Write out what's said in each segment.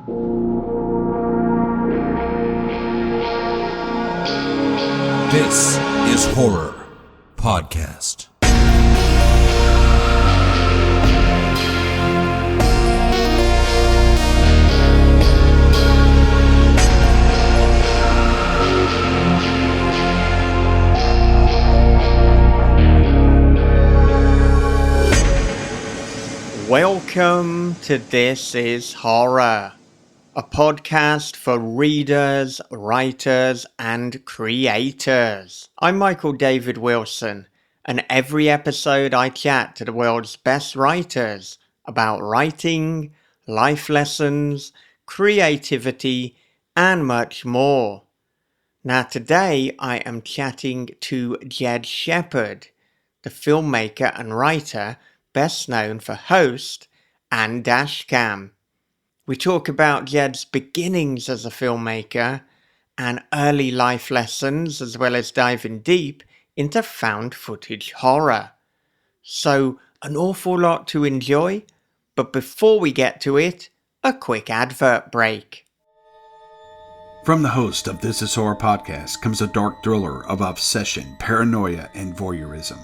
This is Horror Podcast. Welcome to This is Horror, a podcast for readers, writers, and creators. I'm Michael David Wilson, and every episode I chat to the world's best writers about writing, life lessons, creativity, and much more. Now today I am chatting to Jed Shepherd, the filmmaker and writer best known for Host and Dashcam. We talk about Jed's beginnings as a filmmaker and early life lessons, as well as diving deep into found footage horror. So, an awful lot to enjoy, but before we get to it, a quick advert break. From the host of This is Horror Podcast comes a dark thriller of obsession, paranoia, and voyeurism.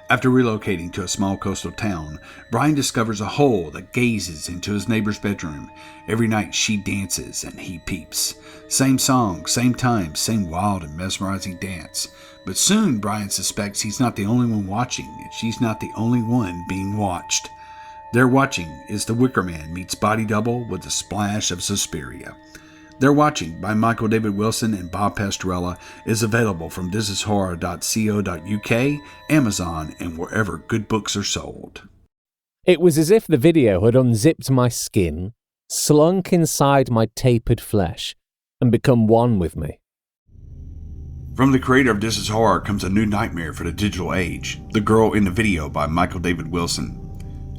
After relocating to a small coastal town, Brian discovers a hole that gazes into his neighbor's bedroom. Every night she dances and he peeps. Same song, same time, same wild and mesmerizing dance. But soon Brian suspects he's not the only one watching, and she's not the only one being watched. They're watching is The Wicker Man meets Body Double with a splash of Suspiria. They're Watching by Michael David Wilson and Bob Pastorella is available from thisishorror.co.uk, Amazon, and wherever good books are sold. It was as if the video had unzipped my skin, slunk inside my tapered flesh, and become one with me. From the creator of This is Horror comes a new nightmare for the digital age, The Girl in the Video by Michael David Wilson.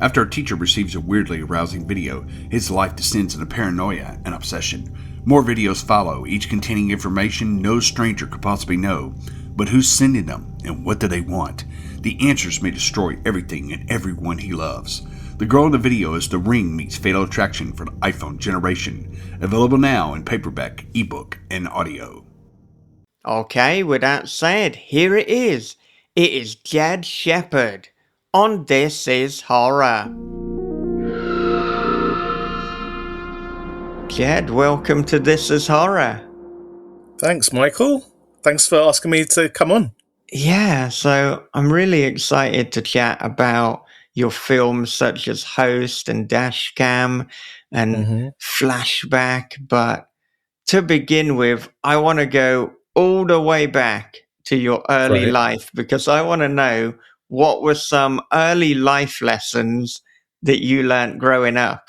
After a teacher receives a weirdly arousing video, his life descends into paranoia and obsession. More videos follow, each containing information no stranger could possibly know. But who's sending them, and what do they want? The answers may destroy everything and everyone he loves. The Girl in the Video is The Ring meets Fatal Attraction for the iPhone generation. Available now in paperback, ebook, and audio. Okay, with that said, here it is. It is Jed Shepherd on This is Horror. Jed, welcome to This is Horror. Thanks, Michael. Thanks for asking me to come on. Yeah, so I'm really excited to chat about your films such as Host and Dashcam and Flashback. But to begin with, I want to go all the way back to your early life, because I want to know what were some early life lessons that you learned growing up.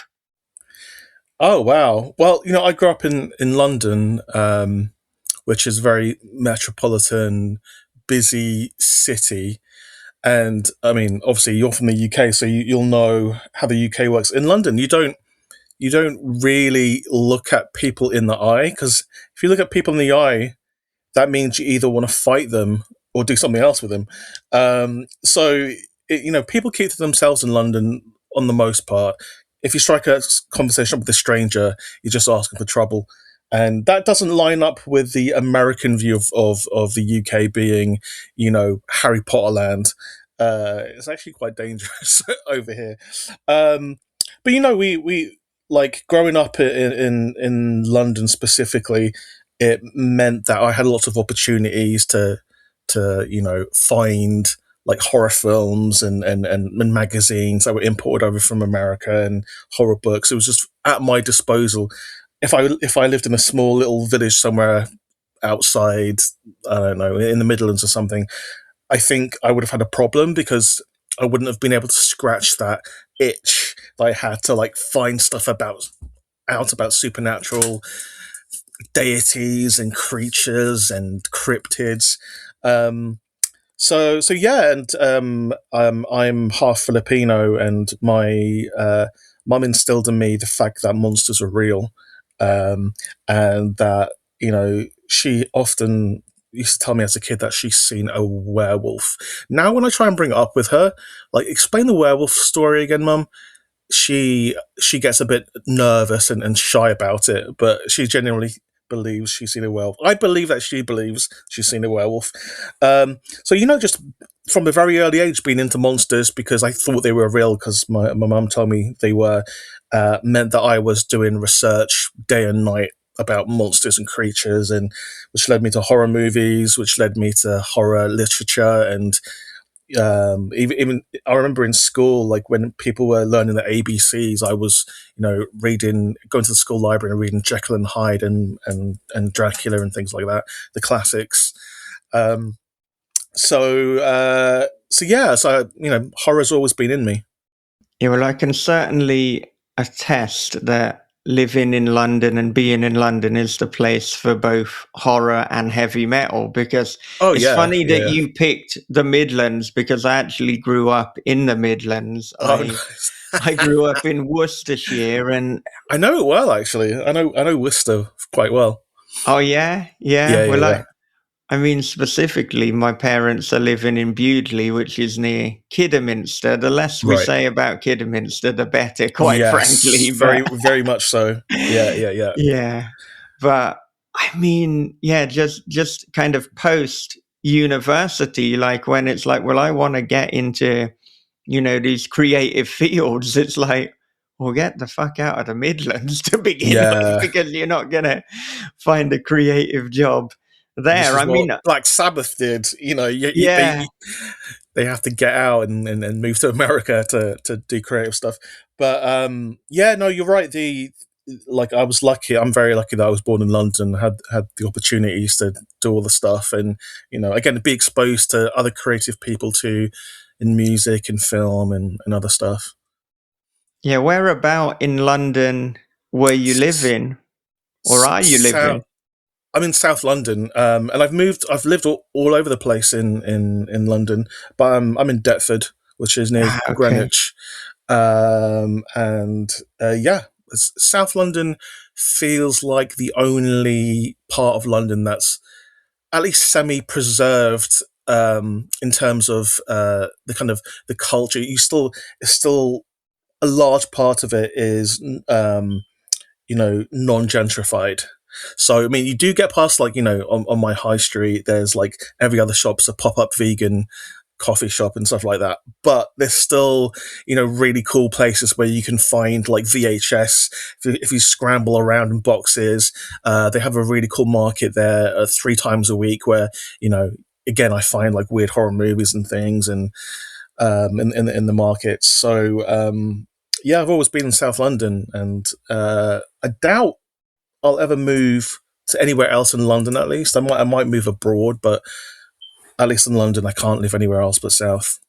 Oh, wow. Well, I grew up in London, which is a very metropolitan, busy city. And I mean, obviously you're from the UK, so you'll know how the UK works. In London, you don't really look at people in the eye, because if you look at people in the eye, that means you either want to fight them or do something else with them. People keep to themselves in London on the most part. If you strike a conversation with a stranger, you're just asking for trouble. And that doesn't line up with the American view of the UK being, Harry Potter land. It's actually quite dangerous over here. But we like growing up in London specifically, it meant that I had lots of opportunities to find like horror films and magazines that were imported over from America, and horror books. It was just at my disposal. If I lived in a small little village somewhere outside, I don't know, in the Midlands or something, I think I would have had a problem, because I wouldn't have been able to scratch that itch that I had to like find stuff about supernatural deities and creatures and cryptids. I'm half Filipino, and my mum instilled in me the fact that monsters are real, and that she often used to tell me as a kid that she's seen a werewolf. Now, when I try and bring it up with her, like, explain the werewolf story again, Mum, she gets a bit nervous and shy about it, but she genuinely believes she's seen a werewolf. I believe that she believes she's seen a werewolf. So just from a very early age being into monsters because I thought they were real because my mum told me they were, meant that I was doing research day and night about monsters and creatures, and which led me to horror movies, which led me to horror literature, and even I remember in school, like when people were learning the ABCs, I was going to the school library and reading Jekyll and Hyde and Dracula and things like that, the classics. So horror's always been in me. Yeah, well, I can certainly attest that living in London and being in London is the place for both horror and heavy metal, because it's funny that you picked the Midlands, because I actually grew up in the Midlands. I grew up in Worcestershire, and I know it well, actually. I know Worcester quite well. Oh, yeah? Well, I mean, specifically, my parents are living in Bewdley, which is near Kidderminster. The less we say about Kidderminster, the better, quite frankly. Very, very much so. Yeah. Yeah. But, I mean, just kind of post-university, like when it's like, well, I want to get into, these creative fields. It's like, well, get the fuck out of the Midlands to begin with, because you're not going to find a creative job there. I mean, Black Sabbath did, they have to get out and move to America to do creative stuff. But no, you're right. I was lucky. I'm very lucky that I was born in London, had the opportunities to do all the stuff, and again, to be exposed to other creative people too, in music and film and other stuff. Yeah, where about in London were you living, or are you living? I'm in South London, and I've lived all over the place in London, but I'm in Deptford, which is near Greenwich, South London feels like the only part of London that's at least semi-preserved in terms of the kind of the culture. It's still a large part of it is non-gentrified. So, I mean, you do get past, like, on my high street, there's like every other shop's a pop-up vegan coffee shop and stuff like that. But there's still, really cool places where you can find like VHS. If you scramble around in boxes, they have a really cool market there 3 times a week where, again, I find like weird horror movies and things and in the markets. So, I've always been in South London, and I doubt I'll ever move to anywhere else in London. At least I might move abroad, but at least in London, I can't live anywhere else but South.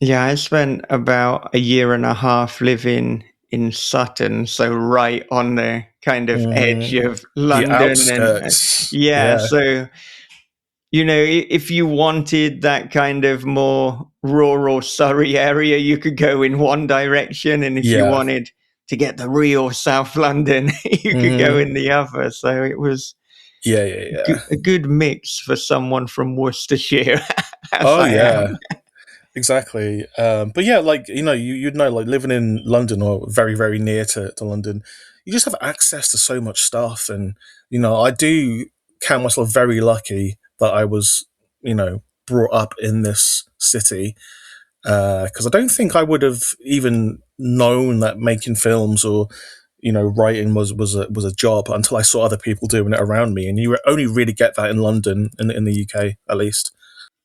Yeah, I spent about a year and a half living in Sutton, so right on the kind of edge of London. The outskirts. So if you wanted that kind of more rural Surrey area, you could go in one direction, and if you wanted to get the real South London, you could go in the other. So it was a good mix for someone from Worcestershire. Exactly. But yeah, like, you'd know, like living in London or very, very near to London, you just have access to so much stuff. And, I do count myself very lucky that I was, brought up in this city. Because I don't think I would have even known that making films or writing was a job until I saw other people doing it around me, and you only really get that in London, in the UK at least.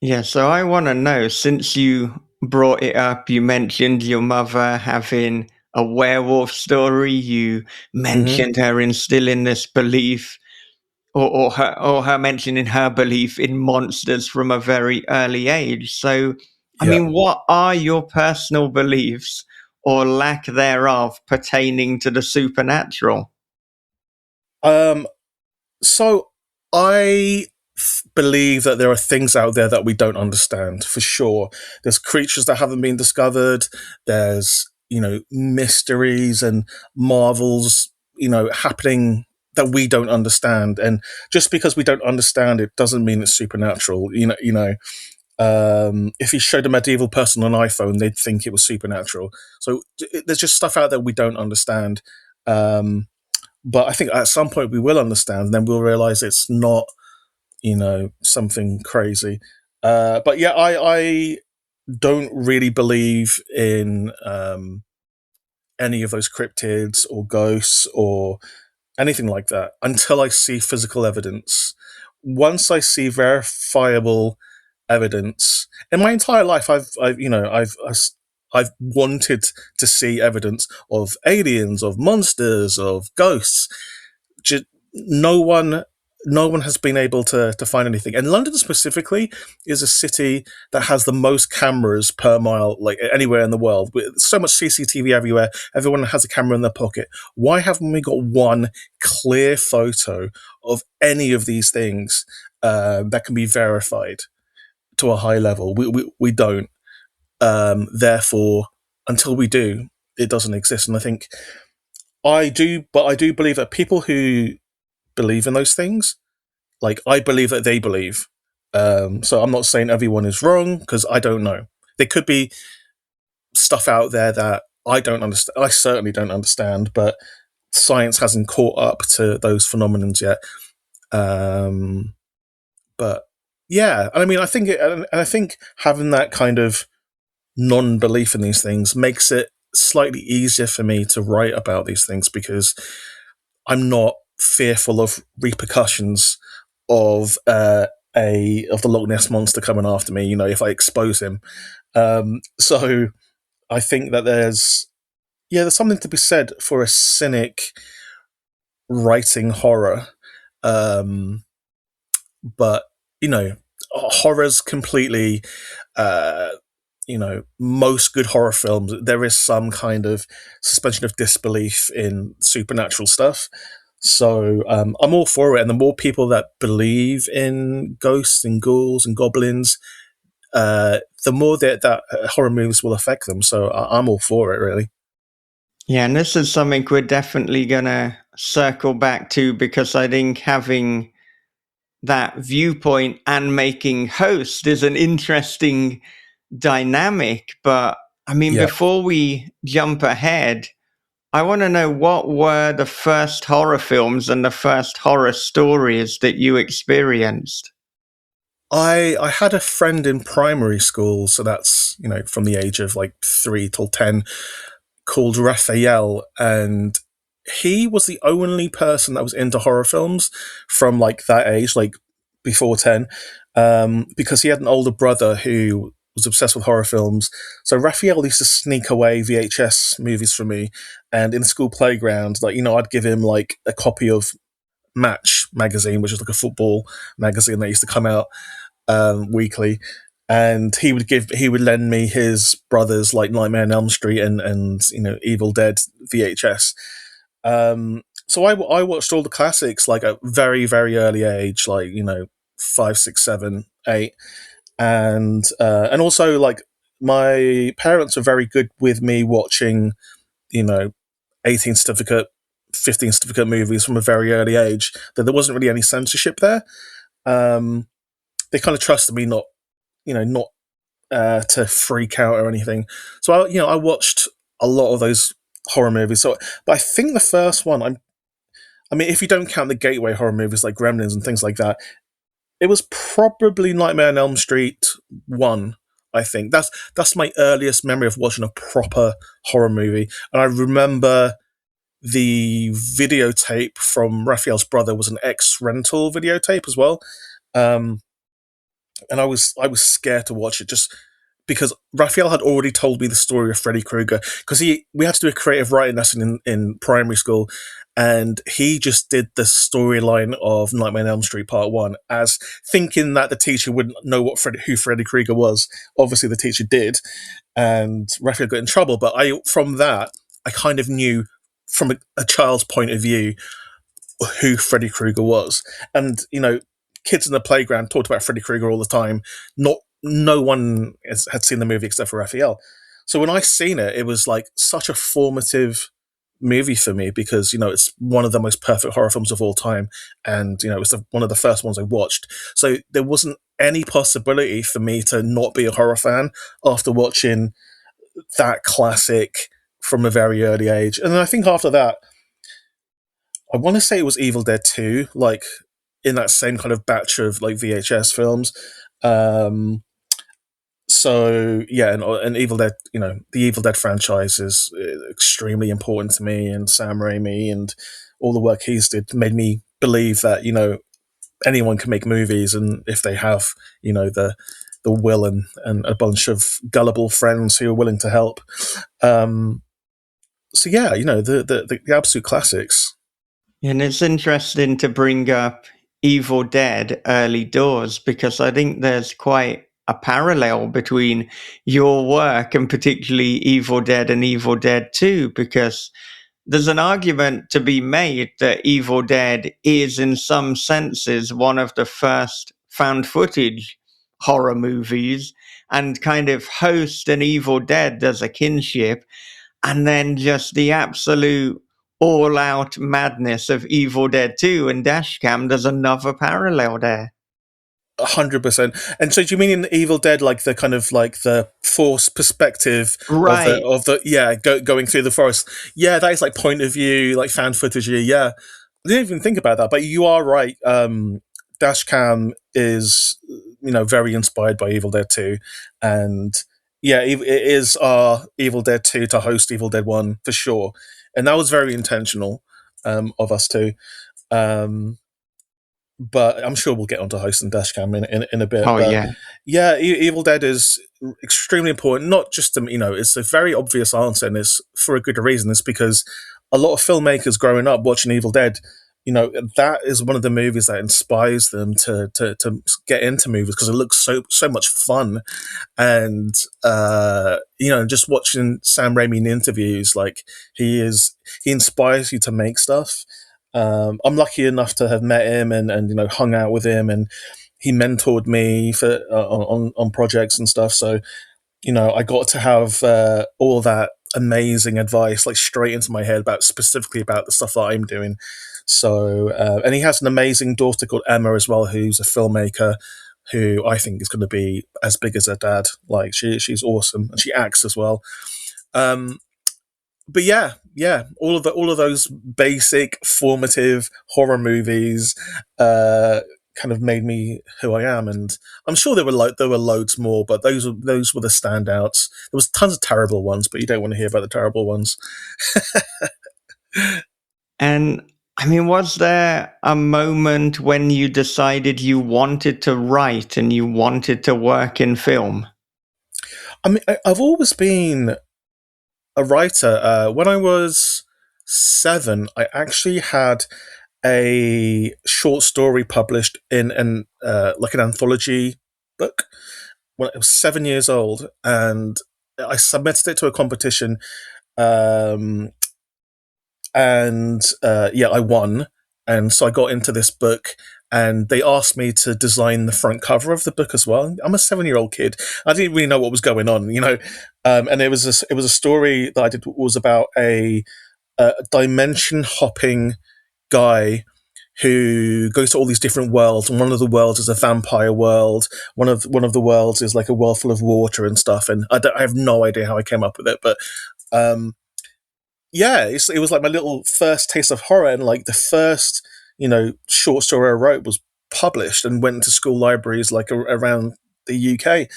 Yeah, so I want to know, since you brought it up, you mentioned your mother having a werewolf story. You mentioned her instilling this belief, or her mentioning her belief in monsters from a very early age. So, I mean, what are your personal beliefs or lack thereof pertaining to the supernatural? So I believe that there are things out there that we don't understand, for sure. There's creatures that haven't been discovered. There's, mysteries and marvels, happening that we don't understand. And just because we don't understand it doesn't mean it's supernatural. If you showed a medieval person an iPhone, they'd think it was supernatural. So there's just stuff out there we don't understand. But I think at some point we will understand, and then we'll realize it's not, something crazy. But yeah, I don't really believe in any of those cryptids or ghosts or anything like that until I see physical evidence. Once I see verifiable evidence, in my entire life, I've wanted to see evidence of aliens, of monsters, of ghosts. No one has been able to find anything. And London specifically is a city that has the most cameras per mile, like anywhere in the world. With so much CCTV everywhere, everyone has a camera in their pocket. Why haven't we got one clear photo of any of these things that can be verified to a high level? We don't. Therefore, until we do, it doesn't exist. And I think I do believe that people who believe in those things, like I believe that they believe. So I'm not saying everyone is wrong, because I don't know. There could be stuff out there that I don't understand. I certainly don't understand, but science hasn't caught up to those phenomena yet. But yeah, I mean, I think having that kind of non-belief in these things makes it slightly easier for me to write about these things, because I'm not fearful of repercussions of the Loch Ness monster coming after me, if I expose him. So I think that there's something to be said for a cynic writing horror. But horror's completely most good horror films, there is some kind of suspension of disbelief in supernatural stuff. So I'm all for it. And the more people that believe in ghosts and ghouls and goblins, the more that horror movies will affect them. So I'm all for it, really. Yeah, and this is something we're definitely going to circle back to, because I think having that viewpoint and making Host is an interesting dynamic. But I mean, Before we jump ahead, I want to know, what were the first horror films and the first horror stories that you experienced? I had a friend in primary school, so that's, from the age of like 3 till 10, called Raphael, and he was the only person that was into horror films from like that age, like before 10, because he had an older brother who was obsessed with horror films. So Raphael used to sneak away VHS movies from me, and in the school playground, like, I'd give him like a copy of Match magazine, which is like a football magazine that used to come out weekly, and he would lend me his brother's like Nightmare on Elm Street and Evil Dead VHS. So I watched all the classics like at very, very early age, like 5, 6, 7, 8. And also, like, my parents were very good with me watching, 18 certificate, 15 certificate movies from a very early age, that there wasn't really any censorship there. They kind of trusted me not to freak out or anything. So I watched a lot of those horror movies. So, but I think the first one, I mean, if you don't count the gateway horror movies like Gremlins and things like that, it was probably Nightmare on Elm Street 1, I think. That's my earliest memory of watching a proper horror movie. And I remember the videotape from Raphael's brother was an ex-rental videotape as well. And I was scared to watch it, just because Raphael had already told me the story of Freddy Krueger, because we had to do a creative writing lesson in primary school, and he just did the storyline of Nightmare on Elm Street Part 1 as thinking that the teacher wouldn't know who Freddy Krueger was. Obviously the teacher did, and Raphael got in trouble, but from that I kind of knew from a child's point of view who Freddy Krueger was. And kids in the playground talked about Freddy Krueger all the time. No one had seen the movie except for Raphael. So when I seen it, it was like such a formative movie for me, because it's one of the most perfect horror films of all time, and it was one of the first ones I watched. So there wasn't any possibility for me to not be a horror fan after watching that classic from a very early age. And I think after that, I want to say it was Evil Dead 2, like in that same kind of batch of like VHS films. So yeah, and Evil Dead, the Evil Dead franchise is extremely important to me, and Sam Raimi and all the work he's did made me believe that anyone can make movies, and if they have the will and a bunch of gullible friends who are willing to help. So yeah, the absolute classics. And it's interesting to bring up Evil Dead early doors, because I think there's quite a parallel between your work and particularly Evil Dead and Evil Dead 2, because there's an argument to be made that Evil Dead is in some senses one of the first found footage horror movies, and kind of Host and Evil Dead there's a kinship, and then just the absolute all-out madness of Evil Dead 2 and Dashcam, there's another parallel there. 100%. And so do you mean in Evil Dead, like the kind of like the forced perspective Right. of the going through the forest? Yeah, that is like point of view, like fan footage. Yeah. I didn't even think about that, but you are right. Dashcam is, very inspired by Evil Dead 2. And yeah, it is our Evil Dead 2 to host Evil Dead 1 for sure. And that was very intentional of us too. But I'm sure we'll get onto Host and Dashcam in a bit. Oh, but yeah. Evil Dead is extremely important. Not just it's a very obvious answer, and it's for a good reason. It's because a lot of filmmakers growing up watching Evil Dead, that is one of the movies that inspires them to get into movies, because it looks so much fun. And just watching Sam Raimi in interviews, like he inspires you to make stuff. I'm lucky enough to have met him and hung out with him, and he mentored me for on projects and stuff. So I got to have all that amazing advice like straight into my head specifically about the stuff that I'm doing. So and he has an amazing daughter called Emma as well, who's a filmmaker who I think is going to be as big as her dad. Like she's awesome, and she acts as well. But yeah, all of those basic formative horror movies kind of made me who I am, and I'm sure there were loads more, but those were the standouts. There was tons of terrible ones, but you don't want to hear about the terrible ones. And I mean, was there a moment when you decided you wanted to write and you wanted to work in film? I mean, I've always been a writer. When I was 7, I actually had a short story published in an anthology book when I was 7 years old, and I submitted it to a competition. I won, and so I got into this book, and they asked me to design the front cover of the book as well. I'm a 7-year-old kid. I didn't really know what was going on, and it was a story that I did was about a dimension hopping guy who goes to all these different worlds, and one of the worlds is a vampire world. One of the worlds is like a world full of water and stuff. And I have no idea how I came up with it, but it was like my little first taste of horror, and like the first short story I wrote was published and went to school libraries like around the UK,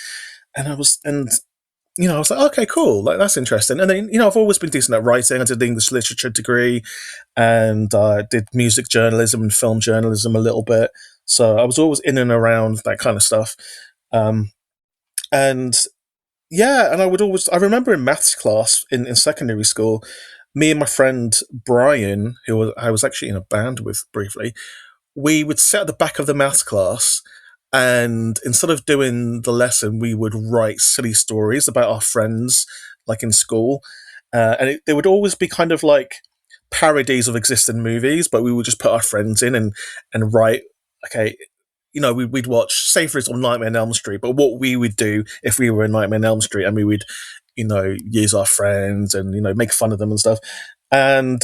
and I was like, okay, cool, like that's interesting. And then I've always been decent at writing. I did an English literature degree, and I did music journalism and film journalism a little bit. So I was always in and around that kind of stuff. And I remember in maths class in secondary school, me and my friend Brian, who I was actually in a band with briefly, we would sit at the back of the maths class, and instead of doing the lesson, we would write silly stories about our friends, like in school. And they would always be kind of like parodies of existing movies, but we would just put our friends in and write, okay, we'd watch, say for example, Nightmare on Elm Street, but what we would do if we were in Nightmare on Elm Street, and we would, you know, use our friends and, you know, make fun of them and stuff. And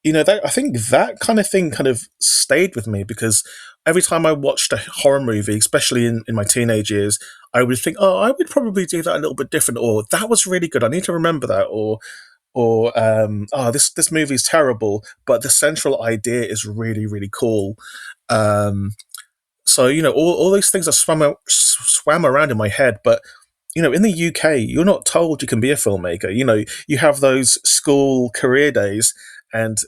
I think that kind of thing kind of stayed with me, because every time I watched a horror movie, especially in my teenage years, I would think, oh, I would probably do that a little bit different, or that was really good, I need to remember that, or oh, this movie is terrible, but the central idea is really, really cool. So, all these things that swam around in my head, but in the UK, you're not told you can be a filmmaker. You have those school career days, and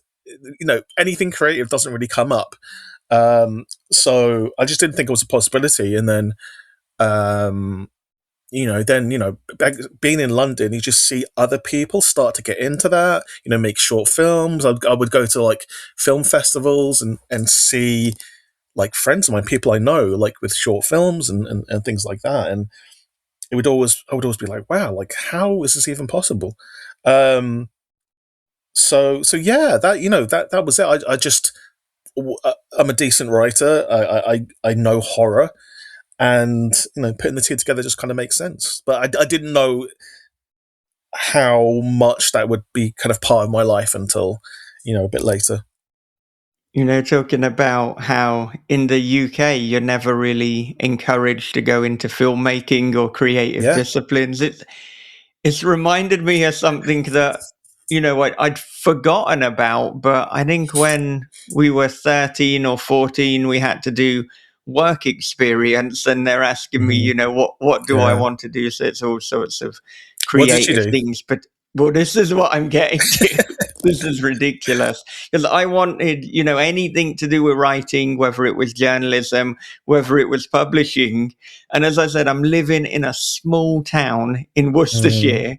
anything creative doesn't really come up. So I just didn't think it was a possibility. And then, being in London, you just see other people start to get into that. Make short films. I would go to like film festivals and see like friends of mine, people I know, like with short films and things like that. And I would always be like, wow, like how is this even possible? So yeah, that was it. I'm a decent writer. I know horror, and putting the two together just kind of makes sense. But I didn't know how much that would be kind of part of my life until a bit later. Talking about how in the UK you're never really encouraged to go into filmmaking or creative disciplines. It's reminded me of something that, I'd forgotten about, but I think when we were 13 or 14, we had to do work experience, and they're asking me, what do I want to do? So it's all sorts of What did you creative do? things. But, well, this is what I'm getting to. This is ridiculous, because I wanted, anything to do with writing, whether it was journalism, whether it was publishing. And as I said, I'm living in a small town in Worcestershire.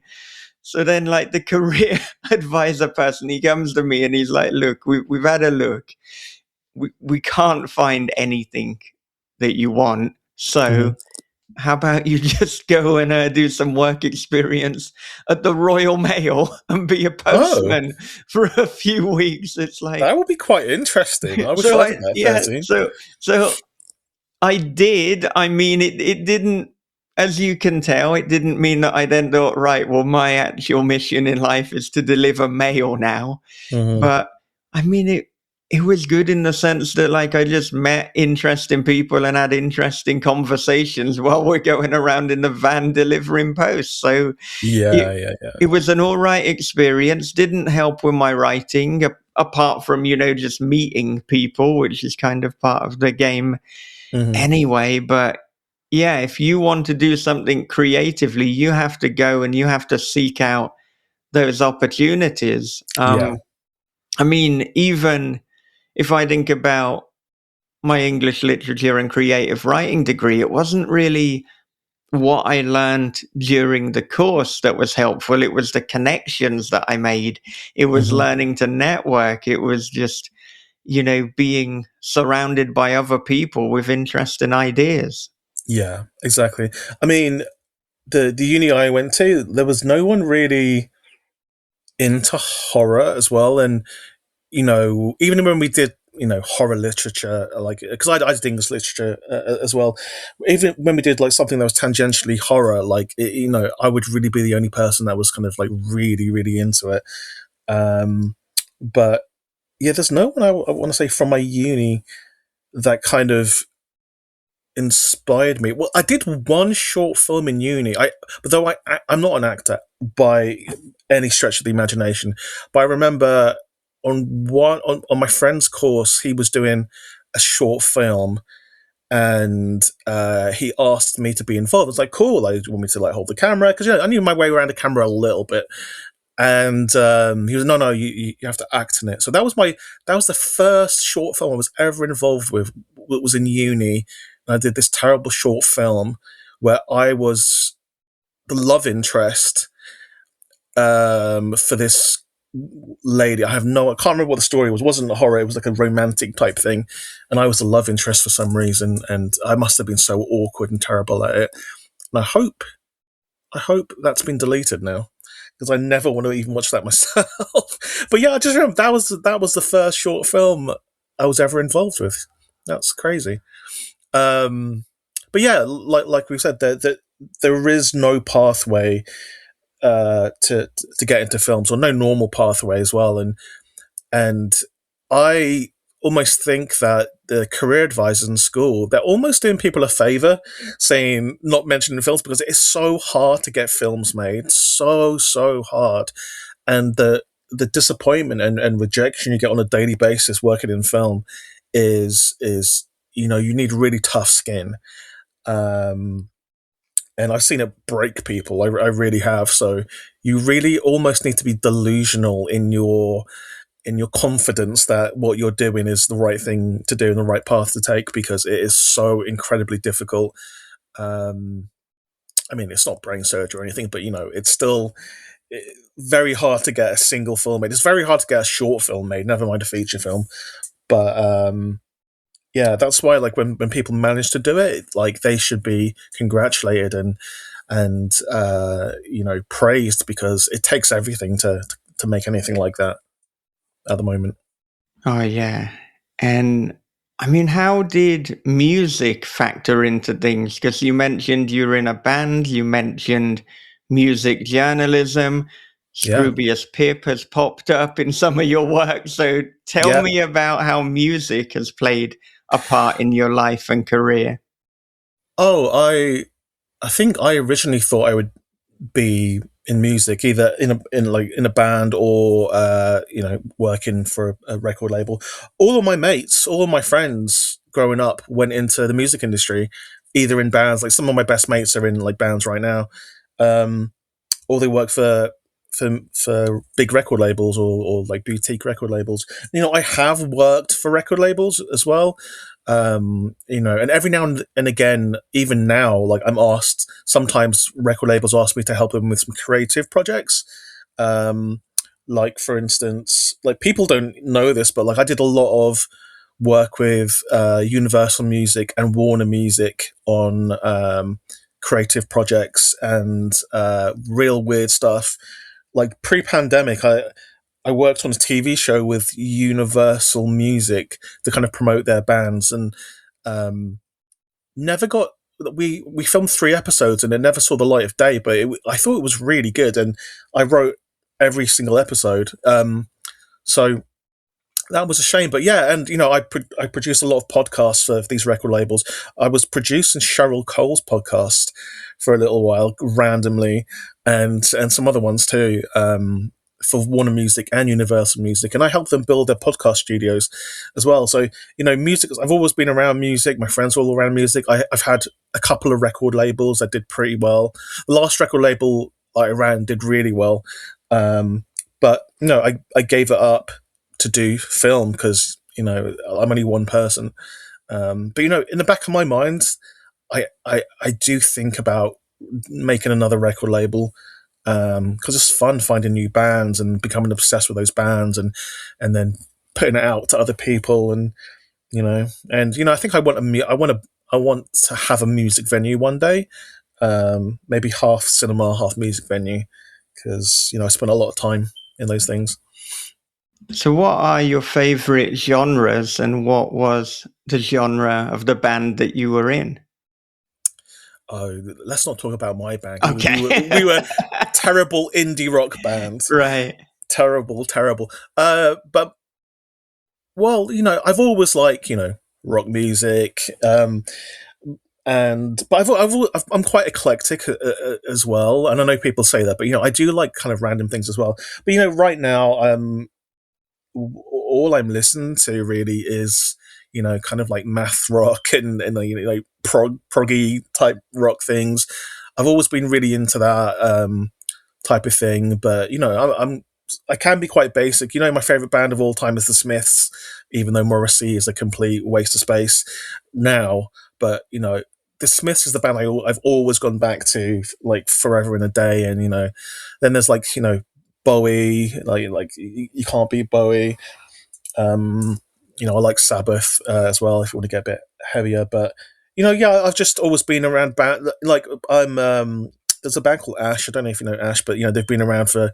So then, like, the career advisor person, he comes to me and he's like, look, we've had a look. We can't find anything that you want. So how about you just go and do some work experience at the Royal Mail and be a postman for a few weeks? It's like, that would be quite interesting. I wish so I did that. so I did. I mean, it didn't, as you can tell, it didn't mean that I then thought, right, well, my actual mission in life is to deliver mail now. But I mean, it was good in the sense that, like, I just met interesting people and had interesting conversations while we're going around in the van delivering posts. So it was an all right experience. Didn't help with my writing, apart from, just meeting people, which is kind of part of the game anyway. But yeah, if you want to do something creatively, you have to go and you have to seek out those opportunities. I mean, even if I think about my English literature and creative writing degree, it wasn't really what I learned during the course that was helpful. It was the connections that I made. It was learning to network. It was just, being surrounded by other people with interesting ideas. Yeah, exactly. I mean, the uni I went to, there was no one really into horror as well. And, even when we did, horror literature, like, because I did English literature as well, even when we did like something that was tangentially horror, like, I would really be the only person that was kind of like really, really into it. But yeah, there's no one I want to say from my uni that kind of inspired me. Well, I did one short film in uni. Though I'm not an actor by any stretch of the imagination, but I remember on my friend's course, he was doing a short film, and he asked me to be involved. I was like, cool. Like, you want me to like hold the camera? Because I knew my way around the camera a little bit. And he was, no, you have to act in it. So that was the first short film I was ever involved with. It was in uni. And I did this terrible short film where I was the love interest for this lady. I can't remember what the story was. It wasn't a horror. It was like a romantic type thing. And I was the love interest for some reason. And I must have been so awkward and terrible at it. And I hope that's been deleted now, because I never want to even watch that myself. But yeah, I just remember that was the first short film I was ever involved with. That's crazy. But yeah, like we said, there is no pathway to get into films, or no normal pathway as well. And And I almost think that the career advisors in school, they're almost doing people a favor saying, not mentioning films, because it is so hard to get films made. So hard. And the disappointment and rejection you get on a daily basis working in film is you need really tough skin. And I've seen it break people. I really have. So you really almost need to be delusional in your confidence that what you're doing is the right thing to do and the right path to take, because it is so incredibly difficult. I mean, it's not brain surgery or anything, but it's still very hard to get a single film made. It's very hard to get a short film made, never mind a feature film. But yeah, that's why when people manage to do it, they should be congratulated and praised, because it takes everything to make anything like that at the moment. Oh, yeah. And I mean, how did music factor into things? Because you mentioned you were in a band, you mentioned music journalism. Yeah. Scroobius Pip has popped up in some of your work. So tell me about how music has played a part in your life and career. Oh, I think I originally thought I would be in music, either in a band or working for a record label. All of my mates, all of my friends growing up went into the music industry, either in bands. Like some of my best mates are in bands right now, or they work for big record labels or boutique record labels. I have worked for record labels as well. And every now and again, even now, I'm asked, sometimes record labels ask me to help them with some creative projects. For instance, people don't know this, but I did a lot of work with Universal Music and Warner Music on creative projects and real weird stuff. Pre-pandemic, I worked on a TV show with Universal Music to kind of promote their bands, and never got. We filmed 3 episodes and it never saw the light of day, but I thought it was really good, and I wrote every single episode. So that was a shame, but yeah, and I produced a lot of podcasts for these record labels. I was producing Cheryl Cole's podcast for a little while randomly, and some other ones too, for Warner Music and Universal Music, and I helped them build their podcast studios as well. So music. I've always been around music. My friends are all around music. I've had a couple of record labels that did pretty well. The last record label I ran did really well, but I gave it up to do film because I'm only one person. But in the back of my mind, I do think about making another record label, because it's fun finding new bands and becoming obsessed with those bands and then putting it out to other people, and I think I want to have a music venue one day, maybe half cinema, half music venue, because I spent a lot of time in those things. So what are your favorite genres, and what was the genre of the band that you were in? Oh, let's not talk about my band. Okay. We were terrible indie rock bands. Right. Terrible. But well, I've always liked, rock music. But I'm quite eclectic as well. And I know people say that, but I do like kind of random things as well. But right now, all I'm listening to really is kind of math rock and proggy type rock things. I've always been really into that type of thing, but I can be quite basic. My favorite band of all time is the Smiths, even though Morrissey is a complete waste of space now. But the Smiths is the band I've always gone back to, forever and a day. And then there's Bowie, you can't beat Bowie. I like Sabbath as well, if you want to get a bit heavier. But I've just always been around band. There's a band called Ash. I don't know if you know Ash, but they've been around for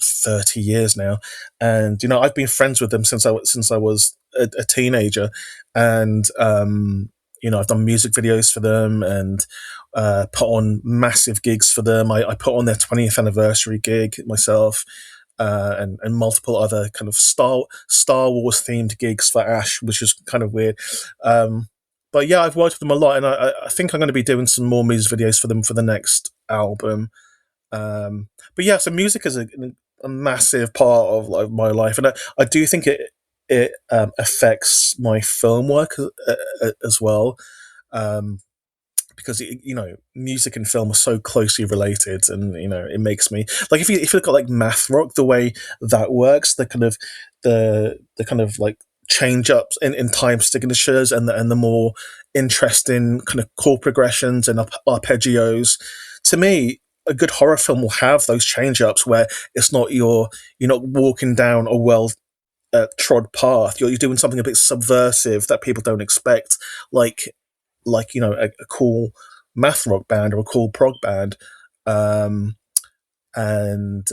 30 years now, and I've been friends with them since I was a teenager, and I've done music videos for them and put on massive gigs for them. I put on their 20th anniversary gig myself. and multiple other kind of Star Wars themed gigs for Ash, which is kind of weird. But yeah, I've worked with them a lot, and I think I'm going to be doing some more music videos for them for the next album. But yeah, so music is a massive part of like my life, and I do think it affects my film work as well. Because music and film are so closely related, and it makes me like, if you look at like math rock, the way that works, the kind of like change ups in time signatures, and the more interesting kind of chord progressions and arpeggios. To me, a good horror film will have those change ups where it's not you're not walking down a well trod path. You're doing something a bit subversive that people don't expect, like a cool math rock band or a cool prog band. And then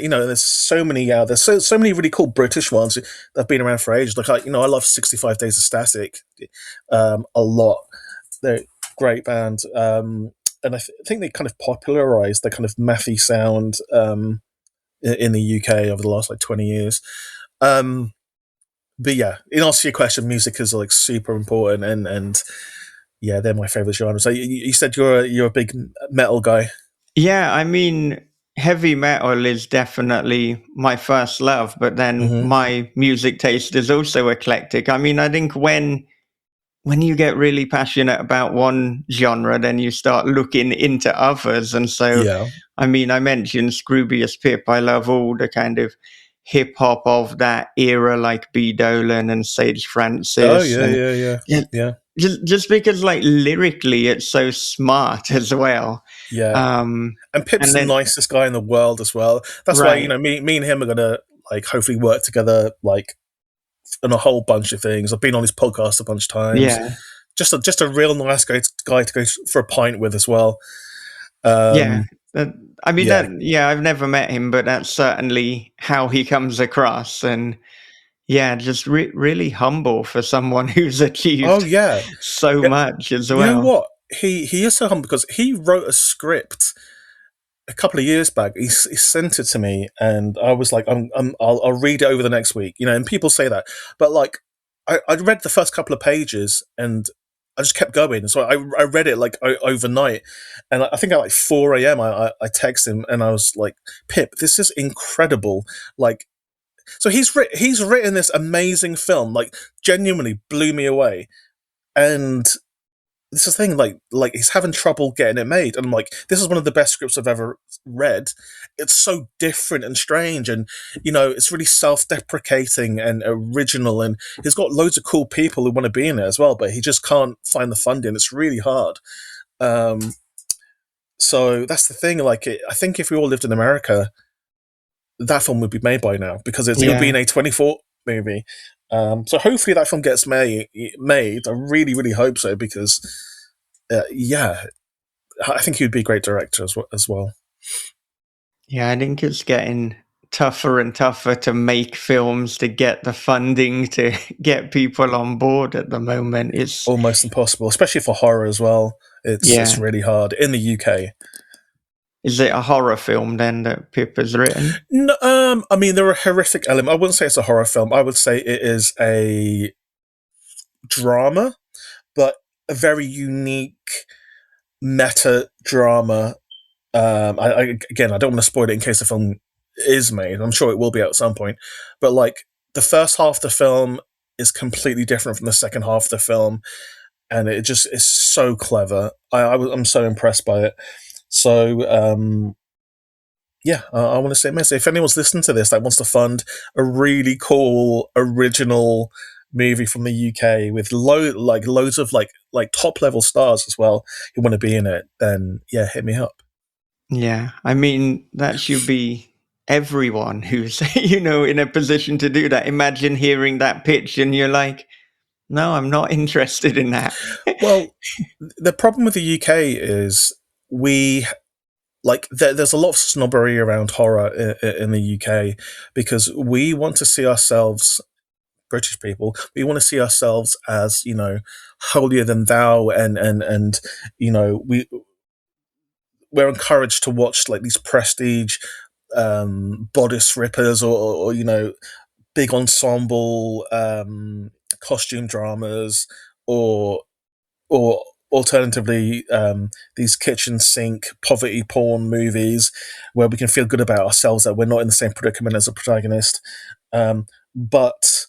there's so many there's so many really cool British ones that have been around for ages. Like I love 65 Days of Static a lot. They're a great band. And I think they kind of popularized the kind of mathy sound in the UK over the last like 20 years. But yeah, in answer to your question, music is like super important, and yeah, they're my favorite genre. So you said you're a big metal guy. Yeah, I mean, heavy metal is definitely my first love, but then my music taste is also eclectic. I mean, I think when you get really passionate about one genre, then you start looking into others. And so, Yeah. I mean, I mentioned Scroobius Pip. I love all the kind of hip hop of that era, like B. Dolan and Sage Francis. Oh yeah. Just because, like, lyrically, it's so smart as well. Yeah. And Pip's the nicest guy in the world as well. That's right. why me and him are gonna like hopefully work together like on a whole bunch of things. I've been on his podcast a bunch of times. Yeah. Just a real nice guy to go for a pint with as well. I mean, I've never met him, but that's certainly how he comes across. And yeah, just really humble for someone who's achieved so much as well. You know what? He is so humble because he wrote a script a couple of years back. He sent it to me, and I was like, I'll read it over the next week. And people say that, but like, I read the first couple of pages and I just kept going. So I read it like overnight, and I think at like 4 a.m. I texted him and I was like, Pip, this is incredible. Like, so he's written this amazing film, like genuinely blew me away, and this is the thing, like he's having trouble getting it made, and I'm like, this is one of the best scripts I've ever read. It's so different and strange, and it's really self-deprecating and original, and he's got loads of cool people who want to be in it as well, but he just can't find the funding. It's really hard. So that's the thing. Like, I think if we all lived in America, that film would be made by now, because it would be an A24 movie. So hopefully that film gets made. I really, really hope so, because I think he would be a great director as well. Yeah, I think it's getting tougher and tougher to make films, to get the funding, to get people on board at the moment. It's almost impossible, especially for horror as well. It's really hard in the UK. Is it a horror film then that Pip has written? No, I mean, there are horrific elements. I wouldn't say it's a horror film. I would say it is a drama, but a very unique meta drama. I don't want to spoil it in case the film is made. I'm sure it will be at some point. But like, the first half of the film is completely different from the second half of the film, and it just is so clever. I'm so impressed by it. So, I want to say, if anyone's listening to this that wants to fund a really cool original movie from the UK with loads of like top level stars as well who want to be in it, then hit me up. Yeah, I mean, that should be everyone who's in a position to do that. Imagine hearing that pitch and you're like, no, I'm not interested in that. Well, the problem with the UK is there's a lot of snobbery around horror in the UK, because we want to see ourselves, British people, we want to see ourselves as, holier than thou, and we're encouraged to watch like these prestige bodice rippers or big ensemble costume dramas, or alternatively these kitchen sink poverty porn movies where we can feel good about ourselves that we're not in the same predicament as a protagonist. But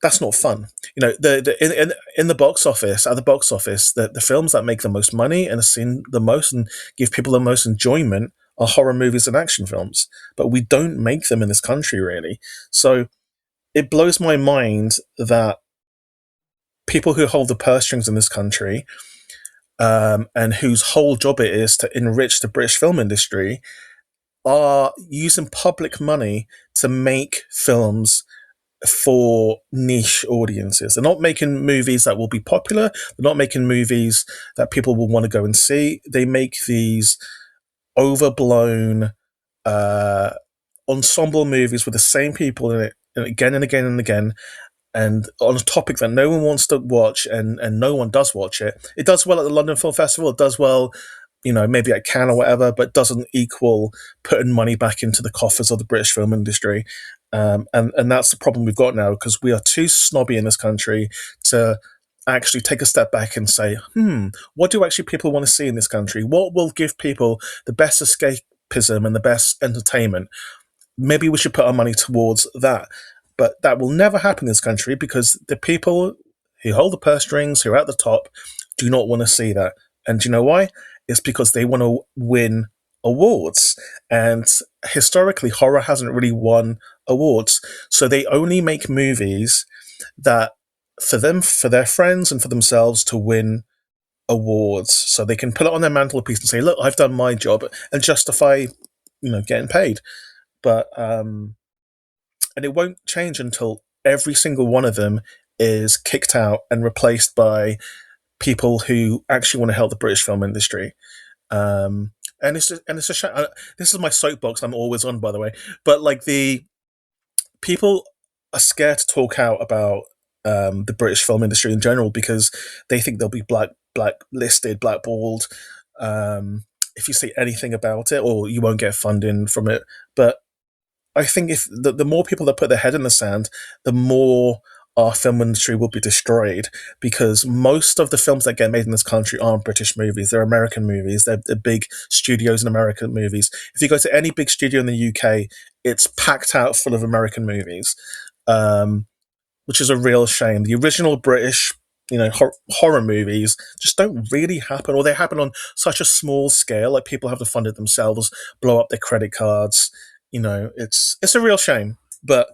that's not fun. In the box office, at the box office, the films that make the most money and are seen the most and give people the most enjoyment are horror movies and action films. But we don't make them in this country, really. So it blows my mind that people who hold the purse strings in this country, and whose whole job it is to enrich the British film industry, are using public money to make films for niche audiences. They're not making movies that will be popular. They're not making movies that people will want to go and see. They make these overblown ensemble movies with the same people in it, and again and again and again, and on a topic that no one wants to watch, and no one does watch it. It does well at the London Film Festival. It does well, maybe at Cannes or whatever, but doesn't equal putting money back into the coffers of the British film industry. And that's the problem we've got now, because we are too snobby in this country to actually take a step back and say, what do actually people want to see in this country? What will give people the best escapism and the best entertainment? Maybe we should put our money towards that. But that will never happen in this country, because the people who hold the purse strings, who are at the top, do not want to see that. And do you know why? It's because they want to win awards. And historically, horror hasn't really won awards. So they only make movies that, for them, for their friends and for themselves, to win awards. So they can put it on their mantelpiece and say, look, I've done my job, and justify, getting paid. But, and it won't change until every single one of them is kicked out and replaced by people who actually want to help the British film industry. And it's a shame. This is my soapbox I'm always on, by the way. But the people are scared to talk out about the British film industry in general, because they think they'll be blacklisted, blackballed if you say anything about it, or you won't get funding from it. But I think if the more people that put their head in the sand, the more our film industry will be destroyed, because most of the films that get made in this country aren't British movies. They're American movies. They're big studios in American movies. If you go to any big studio in the UK, it's packed out full of American movies, which is a real shame. The original British horror movies just don't really happen, or they happen on such a small scale. Like, people have to fund it themselves, blow up their credit cards. It's a real shame. But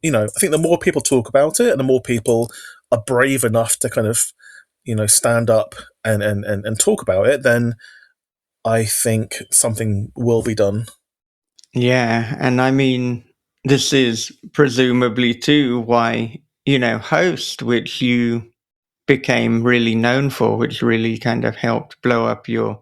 I think the more people talk about it, and the more people are brave enough to kind of stand up and talk about it, then I think something will be done. Yeah, and I mean, this is presumably too why Host, which you became really known for, which really kind of helped blow up your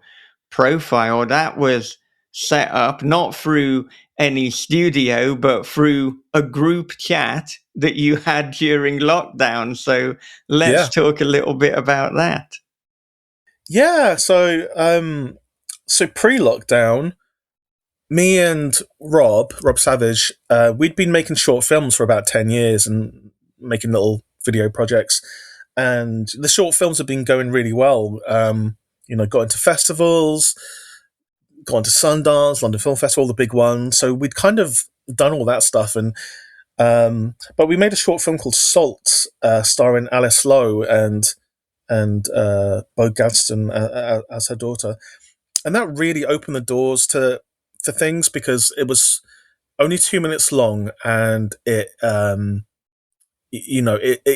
profile, that was set up not through any studio, but through a group chat that you had during lockdown. So let's talk a little bit about that. Yeah, so pre-lockdown, me and Rob Savage, we'd been making short films for about 10 years and making little video projects. And the short films have been going really well. Got into festivals, got into Sundance, London Film Festival, the big one. So we'd kind of done all that stuff. And but we made a short film called Salt, starring Alice Lowe and Bo Gadsden as her daughter. And that really opened the doors to things, because it was only 2 minutes long, and it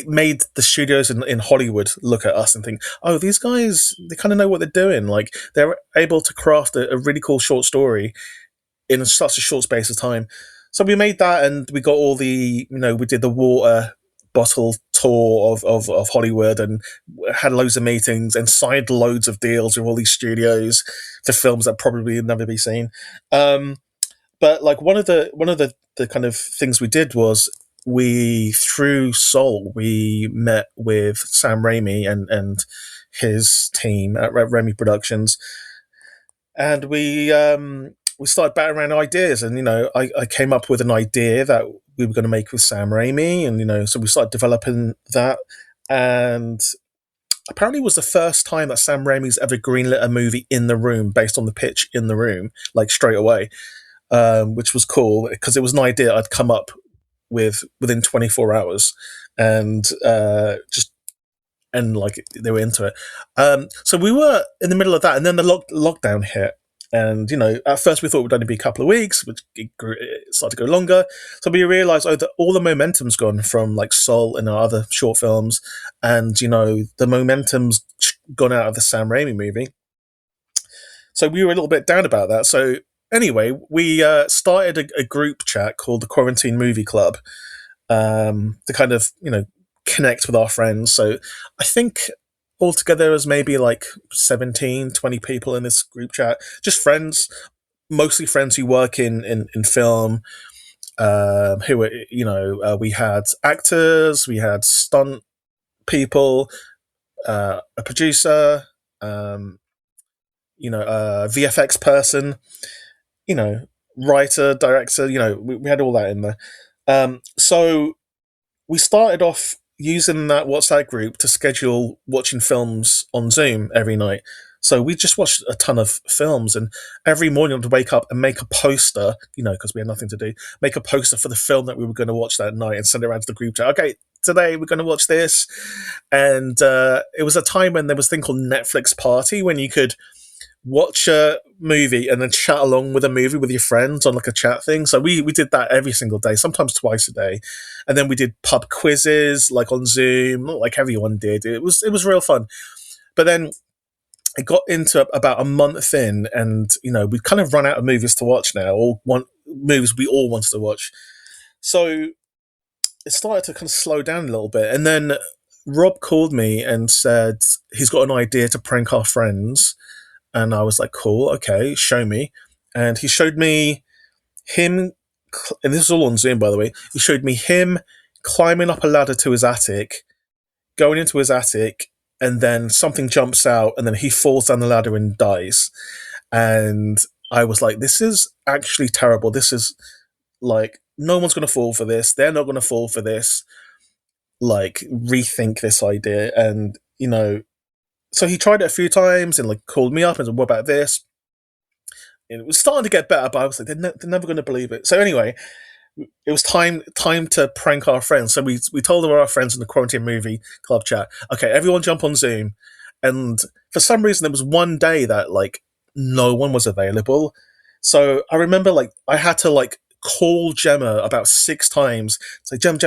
made the studios in Hollywood look at us and think, oh, these guys, they kind of know what they're doing. Like, they're able to craft a really cool short story in such a short space of time. So we made that, and we got all the, we did the water bottle tour of Hollywood, and had loads of meetings and signed loads of deals with all these studios for films that probably would never be seen. But one of the kind of things we did was, through Soul, we met with Sam Raimi and his team at Raimi Productions, and we we started battering around ideas, and I came up with an idea that we were going to make with Sam Raimi, and so we started developing that, and apparently it was the first time that Sam Raimi's ever greenlit a movie in the room based on the pitch in the room, like straight away, which was cool because it was an idea I'd come up with within 24 hours, and like they were into it. So we were in the middle of that, and then the lockdown hit. And, at first we thought it would only be a couple of weeks, which it started to go longer. So we realised, that all the momentum's gone from, like, Soul and our other short films. And, the momentum's gone out of the Sam Raimi movie. So we were a little bit down about that. So anyway, we started a group chat called the Quarantine Movie Club to kind of, connect with our friends. So I think altogether there was maybe like 17, 20 people in this group chat. Just friends, mostly friends who work in film. Who were, we had actors, we had stunt people, a producer, a VFX person, writer, director, we had all that in there. So we started off using that WhatsApp group to schedule watching films on Zoom every night. So we just watched a ton of films, and every morning I'd wake up and make a poster, because we had nothing to do, make a poster for the film that we were going to watch that night and send it around to the group chat. Okay, today we're going to watch this. And it was a time when there was a thing called Netflix Party, when you could watch a movie and then chat along with a movie with your friends on like a chat thing. So we did that every single day, sometimes twice a day. And then we did pub quizzes like on Zoom, like everyone did. It was real fun. But then it got into about a month in, and we'd kind of run out of movies to watch now, or movies we all wanted to watch. So it started to kind of slow down a little bit. And then Rob called me and said he's got an idea to prank our friends. And I was like, cool, okay, show me. And he showed me him, and this is all on Zoom, by the way. He showed me him climbing up a ladder to his attic, going into his attic, and then something jumps out, and then he falls down the ladder and dies. And I was like, this is actually terrible. This is like, no one's going to fall for this. They're not going to fall for this. Like, rethink this idea. And, so he tried it a few times and like called me up and said, what about this? And it was starting to get better, but I was like, they're never going to believe it. So anyway, it was time to prank our friends. So we told our friends in the Quarantine Movie Club chat, okay, everyone jump on Zoom. And for some reason, there was one day that like no one was available. So I remember like I had to like call Gemma about 6 times. Say, Gem,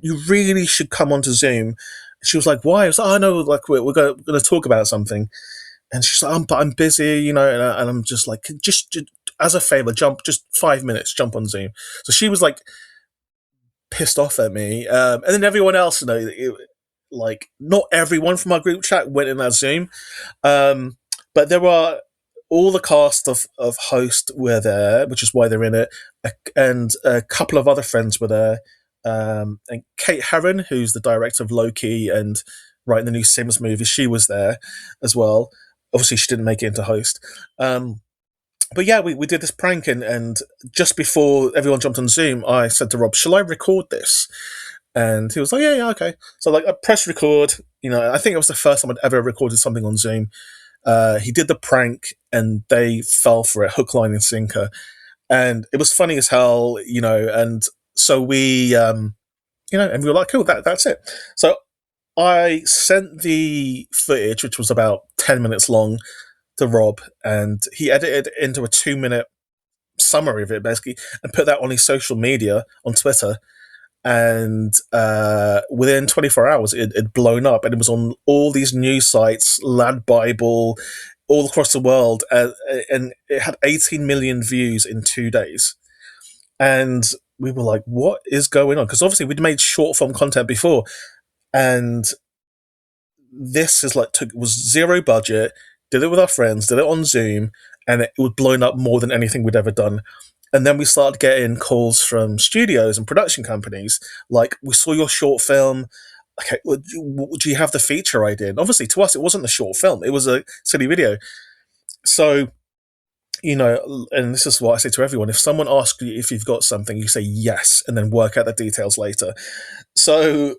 you really should come onto Zoom. She was like, why? I was like, oh, no, like, we're going to talk about something. And she's like, I'm busy, and I'm just like, just as a favor, just 5 minutes, jump on Zoom. So she was like pissed off at me. And then everyone else, like, not everyone from our group chat went in that Zoom. But there were all the cast of Host were there, which is why they're in it. And a couple of other friends were there. And Kate Herron, who's the director of Loki and writing the new Sims movie, she was there as well. Obviously, she didn't make it into Host. But yeah, we did this prank, and just before everyone jumped on Zoom, I said to Rob, shall I record this? And he was like, yeah, okay. So like I pressed record, I think it was the first time I'd ever recorded something on Zoom. He did the prank, and they fell for it, hook, line, and sinker. And it was funny as hell, and so we, and we were like, cool, that's it. So I sent the footage, which was about 10 minutes long, to Rob, and he edited it into a 2-minute summary of it, basically, and put that on his social media, on Twitter. And within 24 hours, it had blown up, and it was on all these news sites, Lad Bible, all across the world, and it had 18 million views in 2 days. And we were like, what is going on? Because obviously we'd made short form content before, and this is like was zero budget, did it with our friends, did it on Zoom, and it was blown up more than anything we'd ever done. And then we started getting calls from studios and production companies, like, we saw your short film, okay, do you have the feature idea? And obviously to us, it wasn't a short film, it was a silly video. So and this is what I say to everyone: if someone asks you if you've got something, you say yes, and then work out the details later. So,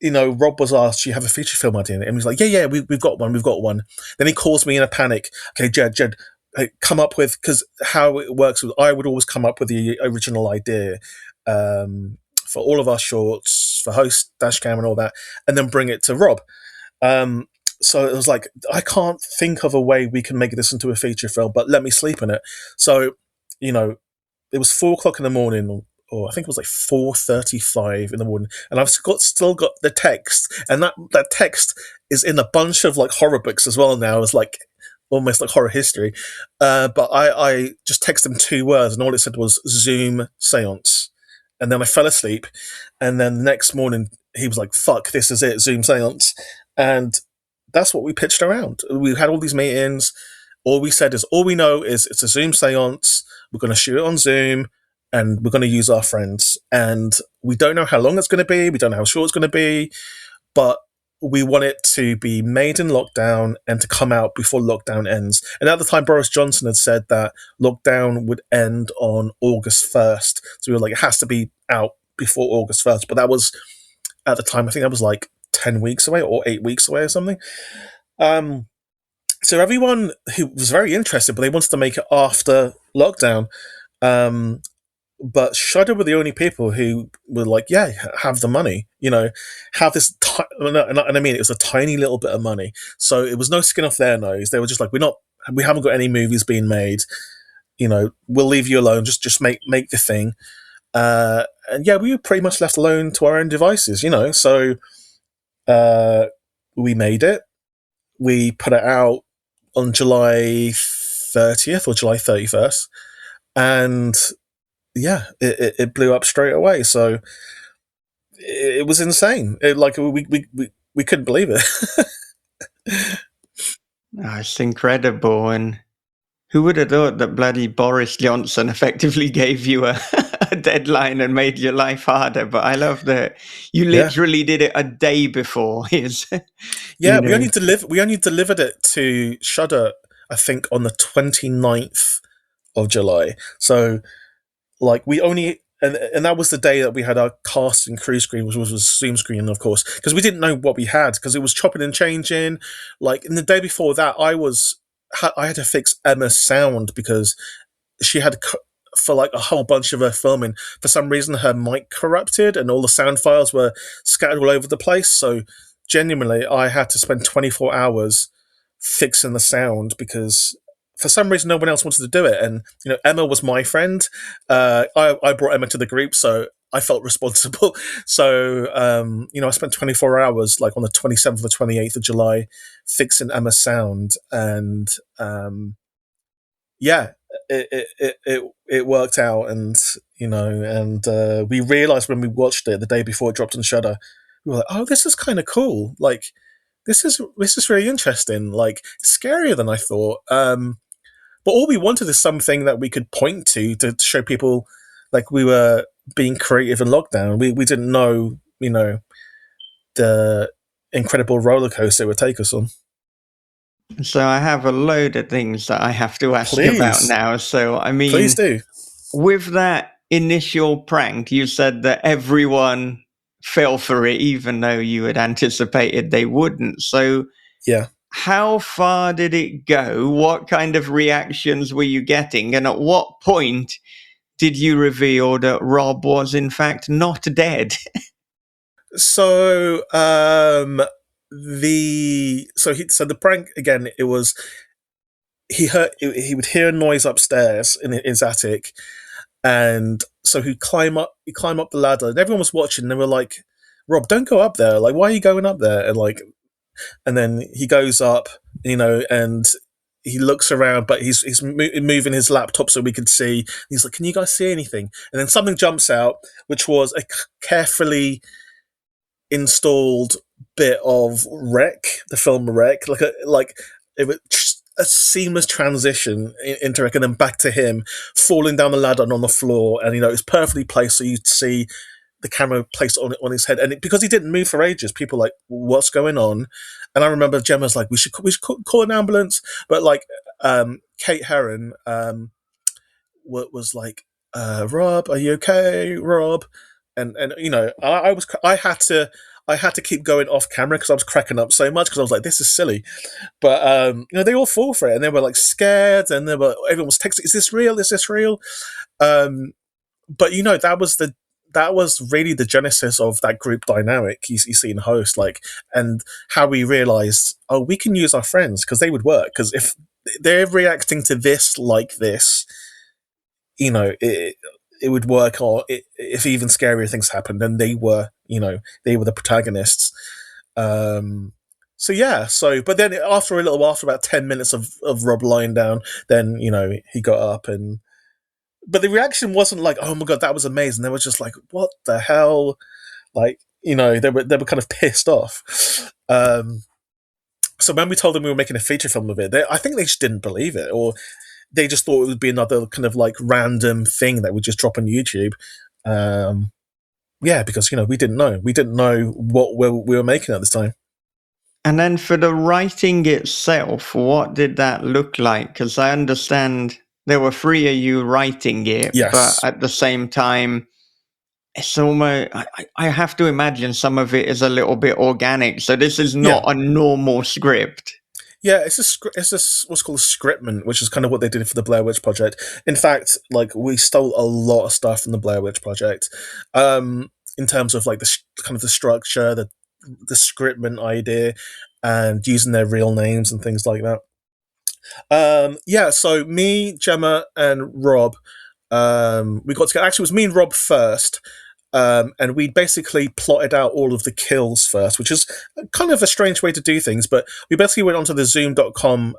Rob was asked, "Do you have a feature film idea?" And he's like, "Yeah, we've got one." Then he calls me in a panic. Okay, Jed, come up with, because how it works was I would always come up with the original idea for all of our shorts, for Host, Dashcam, and all that, and then bring it to Rob. So it was like, I can't think of a way we can make this into a feature film, but let me sleep in it. So, it was 4:00 in the morning, or I think it was like 4:35 in the morning, and I've still got the text, and that text is in a bunch of like horror books as well now. It's like almost like horror history. But I just texted him 2 words, and all it said was Zoom seance. And then I fell asleep, and then the next morning he was like, "Fuck, this is it, Zoom seance," and that's what we pitched around. We had all these meetings. All we said is, all we know is it's a Zoom seance. We're going to shoot it on Zoom, and we're going to use our friends. And we don't know how long it's going to be. We don't know how short it's going to be, but we want it to be made in lockdown and to come out before lockdown ends. And at the time, Boris Johnson had said that lockdown would end on August 1st. So we were like, it has to be out before August 1st. But that was, at the time, I think that was like 10 weeks away or 8 weeks away or something. So everyone who was very interested, but they wanted to make it after lockdown. But Shudder were the only people who were like, yeah, have the money, have this, and I mean, it was a tiny little bit of money. So it was no skin off their nose. They were just like, we haven't got any movies being made. We'll leave you alone. Just make the thing. And yeah, we were pretty much left alone to our own devices, So we made it. We put it out on July 30th or July 31st. And yeah, it blew up straight away. So it was insane. We couldn't believe it. It's incredible. And who would have thought that bloody Boris Johnson effectively gave you a deadline and made your life harder? But I love that you literally did it a day before his. Yeah, we only delivered it to Shudder, I think, on the 29th of July. So, like, we only, and that was the day that we had our cast and crew screen, which was a Zoom screen, of course, because we didn't know what we had, because it was chopping and changing. Like, in the day before that, I had to fix Emma's sound, because she had, for like a whole bunch of her filming, for some reason her mic corrupted and all the sound files were scattered all over the place. So genuinely, I had to spend 24 hours fixing the sound, because for some reason no one else wanted to do it. And Emma was my friend. I brought Emma to the group, so I felt responsible. So I spent 24 hours, like on the 27th or 28th of July, fixing Emma's sound, and it worked out. And we realized when we watched it the day before it dropped on Shudder, we were like, oh, this is kind of cool. Like, this is really interesting. Like, it's scarier than I thought. But all we wanted is something that we could point to show people, like, we were being creative in lockdown. We didn't know, the incredible roller coaster it would take us on. So I have a load of things that I have to ask you about now. So, I mean, please do. With that initial prank, you said that everyone fell for it, even though you had anticipated they wouldn't. So, yeah. How far did it go? What kind of reactions were you getting? And at what point did you reveal that Rob was in fact not dead? So the prank, again, it was, he would hear a noise upstairs in his attic, and so he'd climb up the ladder, and everyone was watching, and they were like, Rob, don't go up there, like, why are you going up there? And then he goes up, and he looks around, but he's moving his laptop so we could see. He's like, can you guys see anything? And then something jumps out, which was a carefully installed bit of Wreck, the film Wreck, like it was a seamless transition into Wreck, and then back to him falling down the ladder and on the floor, and it's perfectly placed so you'd see the camera placed on his head, and because he didn't move for ages, people were like, what's going on? And I remember Gemma's like, we should call an ambulance, but like Kate Herron was like, Rob, are you okay, Rob? And I had to keep going off camera because I was cracking up so much because I was like, this is silly. But they all fall for it, and they were like scared, and everyone was texting, is this real? Is this real? But that was really the genesis of that group dynamic you see in Host, like, and how we realized, oh, we can use our friends because they would work. Because if they're reacting to this like this, it would work. Or if even scarier things happened, then they were the protagonists. But then after a little while, after about 10 minutes of Rob lying down, then he got up but the reaction wasn't like, oh my god, that was amazing. They were just like, what the hell? Like, they were kind of pissed off. So when we told them we were making a feature film of it, I think they just didn't believe it, or they just thought it would be another kind of like random thing that would just drop on YouTube. Because we didn't know what we were making at this time. And then for the writing itself, what did that look like? Because I understand there were 3 of you writing it, Yes. but at the same time, it's almost, I have to imagine some of it is a little bit organic. So this is not a normal script. Yeah, it's what's called a scriptment, which is kind of what they did for the Blair Witch Project. In fact, like, we stole a lot of stuff from the Blair Witch Project, in terms of like the kind of the structure, the scriptment idea, and using their real names and things like that. So me, Gemma, and Rob, we got together. Actually, it was me and Rob first, and we basically plotted out all of the kills first, which is kind of a strange way to do things, but we basically went onto the Zoom.com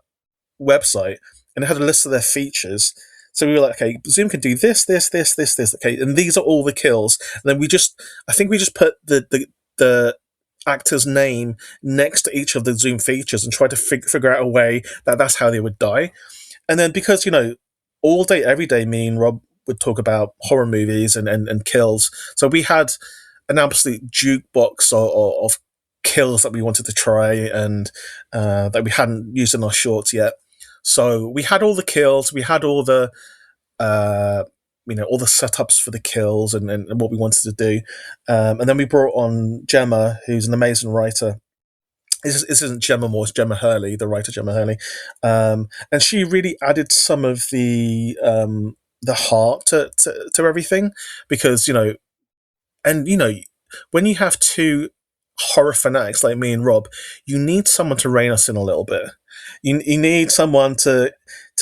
website and it had a list of their features. So we were like, okay, Zoom can do this, okay, and these are all the kills. And then I think we just put the actor's name next to each of the Zoom features and tried to figure out a way that's how they would die. And then because, all day, every day, me and Rob would talk about horror movies and kills. So we had an absolute jukebox of kills that we wanted to try and that we hadn't used in our shorts yet. So we had all the kills, we had all the all the setups for the kills and what we wanted to do. And then we brought on Gemma, who's an amazing writer. This isn't Gemma Moore, it's Gemma Hurley, the writer Gemma Hurley. And she really added some of the heart to everything, because, when you have 2 horror fanatics like me and Rob, you need someone to rein us in a little bit. You need someone to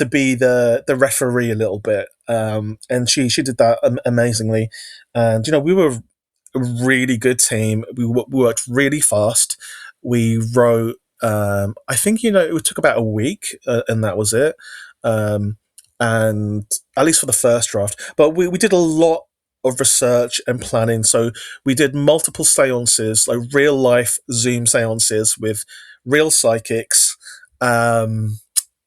be the referee a little bit. And she did that amazingly. And, we were a really good team. We worked really fast. We wrote, I think, it took about a week, and that was it. And at least for the first draft. But we did a lot of research and planning. So we did multiple seances, like real life Zoom seances with real psychics,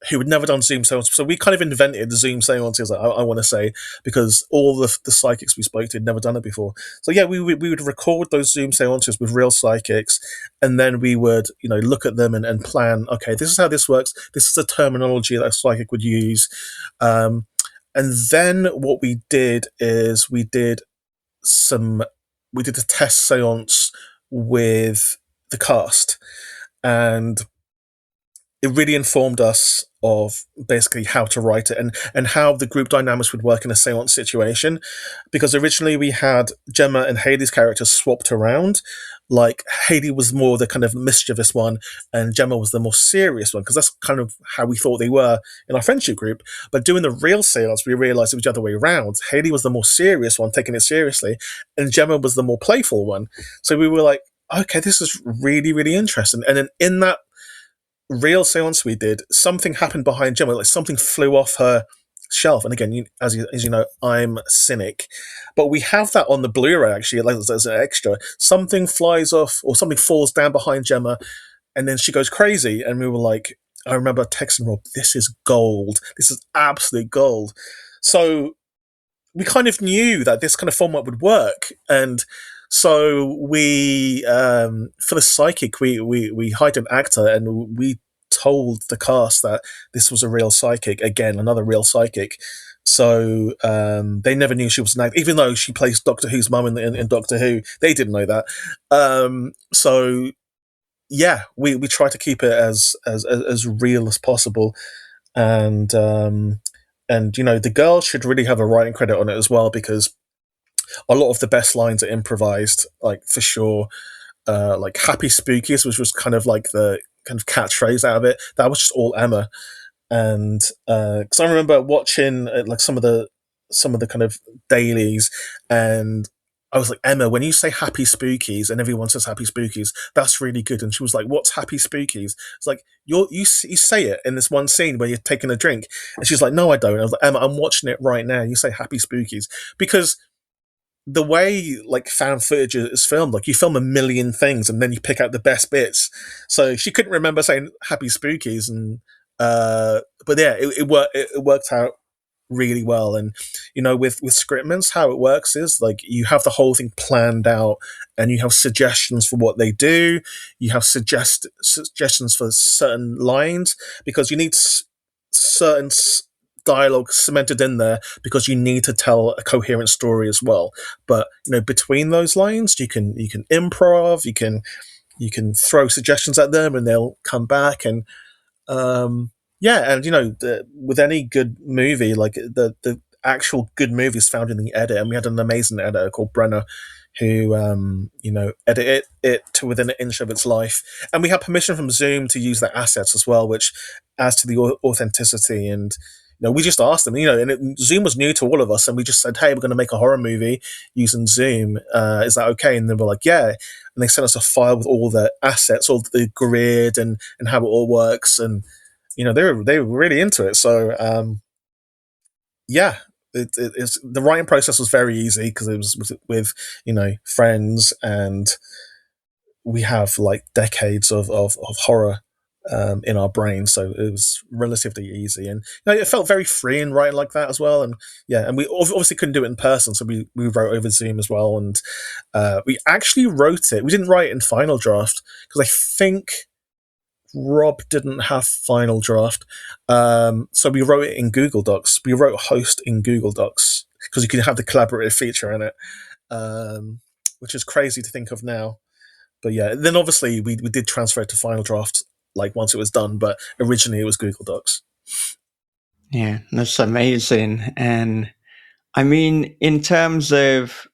who had never done Zoom seances. So we kind of invented Zoom seances, I want to say, because all the psychics we spoke to had never done it before. So yeah, we would record those Zoom seances with real psychics, and then we would, look at them and plan, okay, this is how this works. This is the terminology that a psychic would use. And then what we did is we did a test seance with the cast, and it really informed us of basically how to write it and how the group dynamics would work in a seance situation. Because originally we had Gemma and Hayley's characters swapped around. Like, Hayley was more the kind of mischievous one and Gemma was the more serious one, because that's kind of how we thought they were in our friendship group. But doing the real seance, we realized it was the other way around. Hayley was the more serious one, taking it seriously, and Gemma was the more playful one. So we were like, okay, this is really, really interesting. And then in that real seance we did, something happened behind Gemma, like something flew off her shelf. And again, as you know, I'm a cynic, but we have that on the Blu-ray actually, like as an extra. Something flies off or something falls down behind Gemma, and then she goes crazy. And we were like, I remember texting Rob, this is gold. This is absolute gold. So we kind of knew that this kind of format would work. And so we, for the psychic, we hired an actor and we told the cast that this was a real psychic. Again, another real psychic. So they never knew she was an actor, even though she plays Doctor Who's mum in Doctor Who. They didn't know that. So yeah, we try to keep it as real as possible, and you know, the girl should really have a writing credit on it as well, because a lot of the best lines are improvised, like for sure. Like Happy Spookies, which was kind of like the kind of catchphrase out of it, that was just all Emma. And because I remember watching like some of the kind of dailies, and I was like, Emma, when you say Happy Spookies and everyone says Happy Spookies, that's really good. And she was like, what's Happy Spookies? It's like, you say it in this one scene where you're taking a drink. And she's like, no, I don't. I was like, Emma, I'm watching it right now. You say Happy Spookies. Because the way like found footage is filmed, like you film a million things and then you pick out the best bits. So she couldn't remember saying Happy Spookies, and but yeah, it worked out really well. And you know, with scriptments, how it works is like you have the whole thing planned out, and you have suggestions for what they do. You have suggestions for certain lines, because you need certain dialogue cemented in there, because you need to tell a coherent story as well. But you know, between those lines, you can improv, you can throw suggestions at them, and they'll come back. And yeah, and you know, with any good movie, like the actual good movie is found in the edit, and we had an amazing editor called Brenner who you know, edited it to within an inch of its life, and we had permission from Zoom to use their assets as well, which adds to the authenticity. And you know, we just asked them, you know, and Zoom was new to all of us, and we just said, hey, we're going to make a horror movie using Zoom. Is that okay? And they were like, yeah. And they sent us a file with all the assets, all the grid, and how it all works. And you know, they were really into it. So yeah, it's the writing process was very easy, because it was with you know, friends, and we have like decades of horror in our brain, so it was relatively easy. And you know, it felt very free in writing like that as well. And yeah, and we obviously couldn't do it in person, so we wrote over Zoom as well. And we actually wrote it. We didn't write it in Final Draft, because I think Rob didn't have Final Draft, so we wrote it in Google Docs. We wrote Host in Google Docs, because you can have the collaborative feature in it, which is crazy to think of now. But yeah, then obviously we did transfer it to Final Draft like once it was done, but originally it was Google Docs. Yeah, that's amazing. And I mean, in terms of,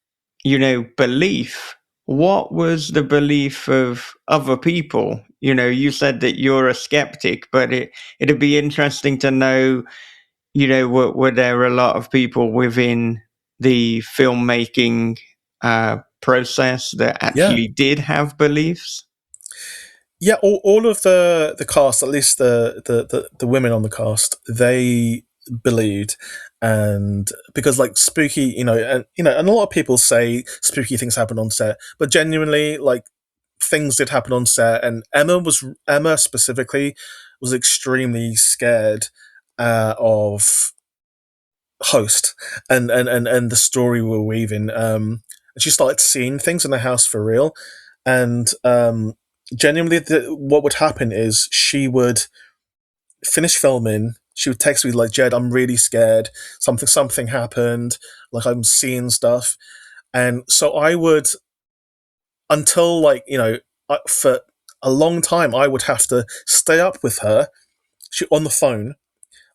you know, belief, what was the belief of other people? You know, you said that you're a skeptic, but it'd be interesting to know, you know, were there a lot of people within the filmmaking process that actually did have beliefs? Yeah, all of the cast, at least the women on the cast, they believed. And because like spooky, you know, and a lot of people say spooky things happen on set, but genuinely, like, things did happen on set. And Emma specifically was extremely scared of Host and the story we were weaving. And she started seeing things in the house for real. And genuinely, what would happen is she would finish filming. She would text me like, Jed, I'm really scared. Something happened. Like, I'm seeing stuff. And so I would, until like, you know, for a long time, I would have to stay up with her on the phone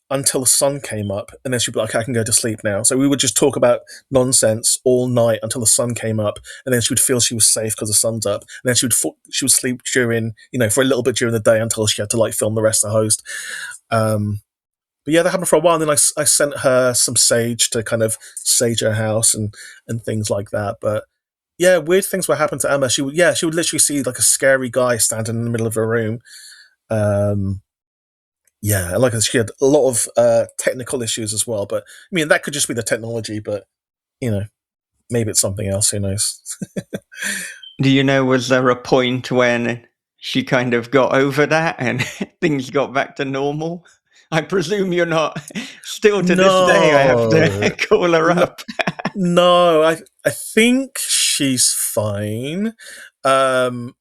until the sun came up, and then she'd be like, I can go to sleep now. So we would just talk about nonsense all night until the sun came up, and then she would feel she was safe because the sun's up, and then she would sleep during, you know, for a little bit during the day until she had to like film the rest of the Host. But yeah, that happened for a while, and then I sent her some sage to kind of sage her house and things like that. But yeah, weird things would happen to Emma. She would literally see like a scary guy standing in the middle of her room. Yeah, like she had a lot of technical issues as well. But I mean, that could just be the technology. But you know, maybe it's something else. Who knows? Do you know, was there a point when she kind of got over that and things got back to normal? I presume you're not. Still to this day, I have to call her up. No, I think she's fine. Though,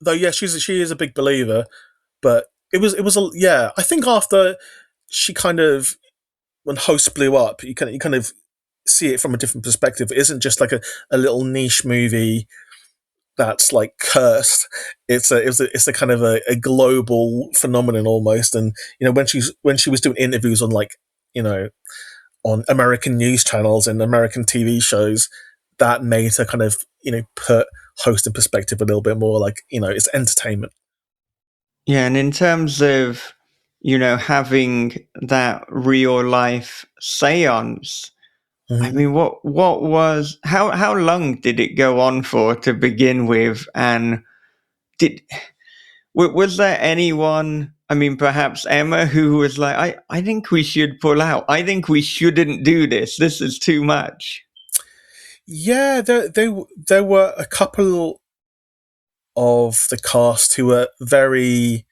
yeah, she is a big believer. But I think after she kind of, when Host blew up, you kind of see it from a different perspective. It isn't just like a little niche movie that's like cursed. It's a kind of a global phenomenon almost. And when she was doing interviews on, like, on American news channels and American TV shows, that made her kind of put Host in perspective a little bit more. Like, it's entertainment. Yeah, and in terms of, having that real life seance, I mean, what was, how long did it go on for to begin with? And was there anyone, I mean, perhaps Emma, who was like, I think we should pull out. I think we shouldn't do this. This is too much. Yeah, there were a couple of the cast who were very,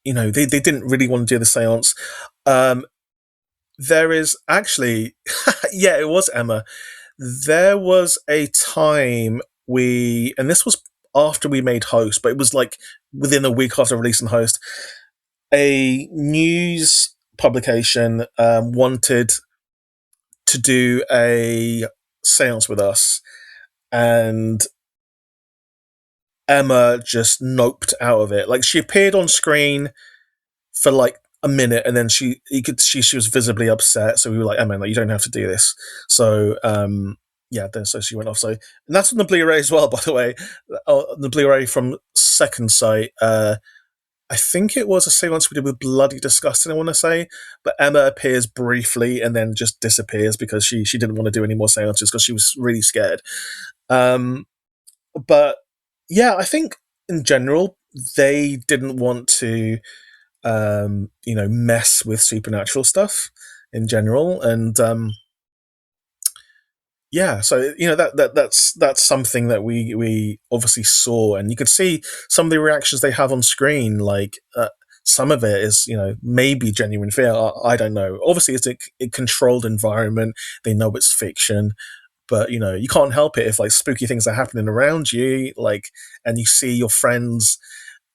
they didn't really want to do the seance. There is actually, yeah, it was Emma. There was a time and this was after we made Host, but it was like within a week after releasing Host, a news publication wanted to do a seance with us, and Emma just noped out of it. Like, she appeared on screen for like a minute, and then she was visibly upset. So we were like, Emma, like, you don't have to do this. So so she went off. So, and that's on the Blu-ray as well, by the way. The Blu-ray from Second Sight. I think it was a seance we did with Bloody Disgusting, I want to say. But Emma appears briefly and then just disappears because she didn't want to do any more seances because she was really scared. But yeah, I think in general they didn't want to mess with supernatural stuff in general. And so that's something that we obviously saw, and you could see some of the reactions they have on screen. Like, some of it is maybe genuine fear. I don't know. Obviously, it's a controlled environment. They know it's fiction, but you can't help it if like spooky things are happening around you, like, and you see your friends.